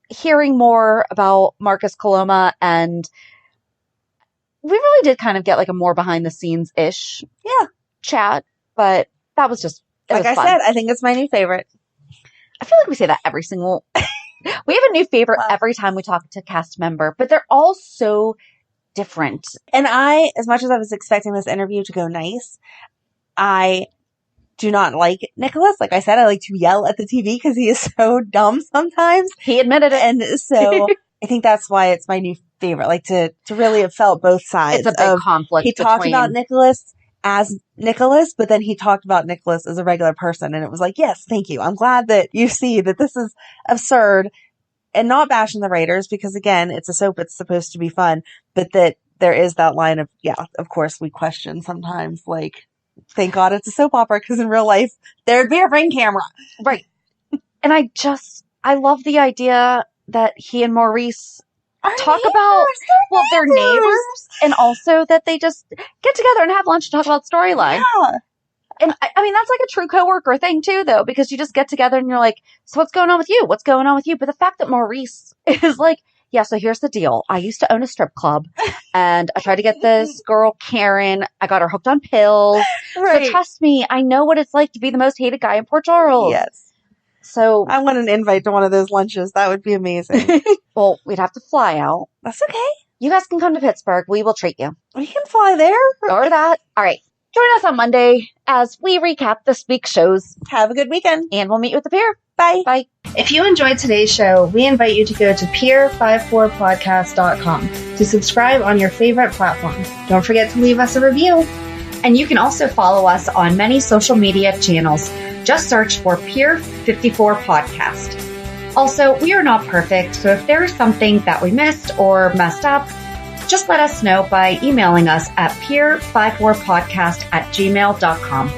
hearing more about Marcus Coloma, and we really did kind of get like a more behind the scenes ish chat, but that was just, it Like was I fun. said, I think it's my new favorite. I feel like we say that every single, we have a new favorite every time we talk to a cast member, but they're all so different. And I, as much as I was expecting this interview to go nice, I do not like Nikolas. Like I said, I like to yell at the TV because he is so dumb sometimes. He admitted it. And so I think that's why it's my new favorite. Like to really have felt both sides. It's a big conflict. He talked between- about Nikolas as Nikolas, but then he talked about Nikolas as a regular person. And it was like, yes, thank you. I'm glad that you see that this is absurd and not bashing the writers because again, it's a soap. It's supposed to be fun, but that there is that line of, yeah, of course we question sometimes like, thank God it's a soap opera because in real life there'd be a ring camera. Right. And I love the idea that he and Maurice talk about, well, they're neighbors, and also that they just get together and have lunch and talk about storyline. Yeah. And I mean, that's like a true coworker thing too, though, because you just get together and you're like, so what's going on with you? What's going on with you? But the fact that Maurice is like, yeah, so here's the deal. I used to own a strip club and I tried to get this girl, Karen. I got her hooked on pills. Right. So trust me, I know what it's like to be the most hated guy in Port Charles. Yes. So, I want an invite to one of those lunches. That would be amazing. well, we'd have to fly out. That's okay. You guys can come to Pittsburgh. We will treat you. We can fly there. Or that. All right. Join us on Monday as we recap this week's shows. Have a good weekend. And we'll meet you at the pier. Bye. Bye. If you enjoyed today's show, we invite you to go to peer54podcast.com to subscribe on your favorite platform. Don't forget to leave us a review. And you can also follow us on many social media channels. Just search for Pier 54 Podcast. Also, we are not perfect, so if there is something that we missed or messed up, just let us know by emailing us at peer54podcast@gmail.com.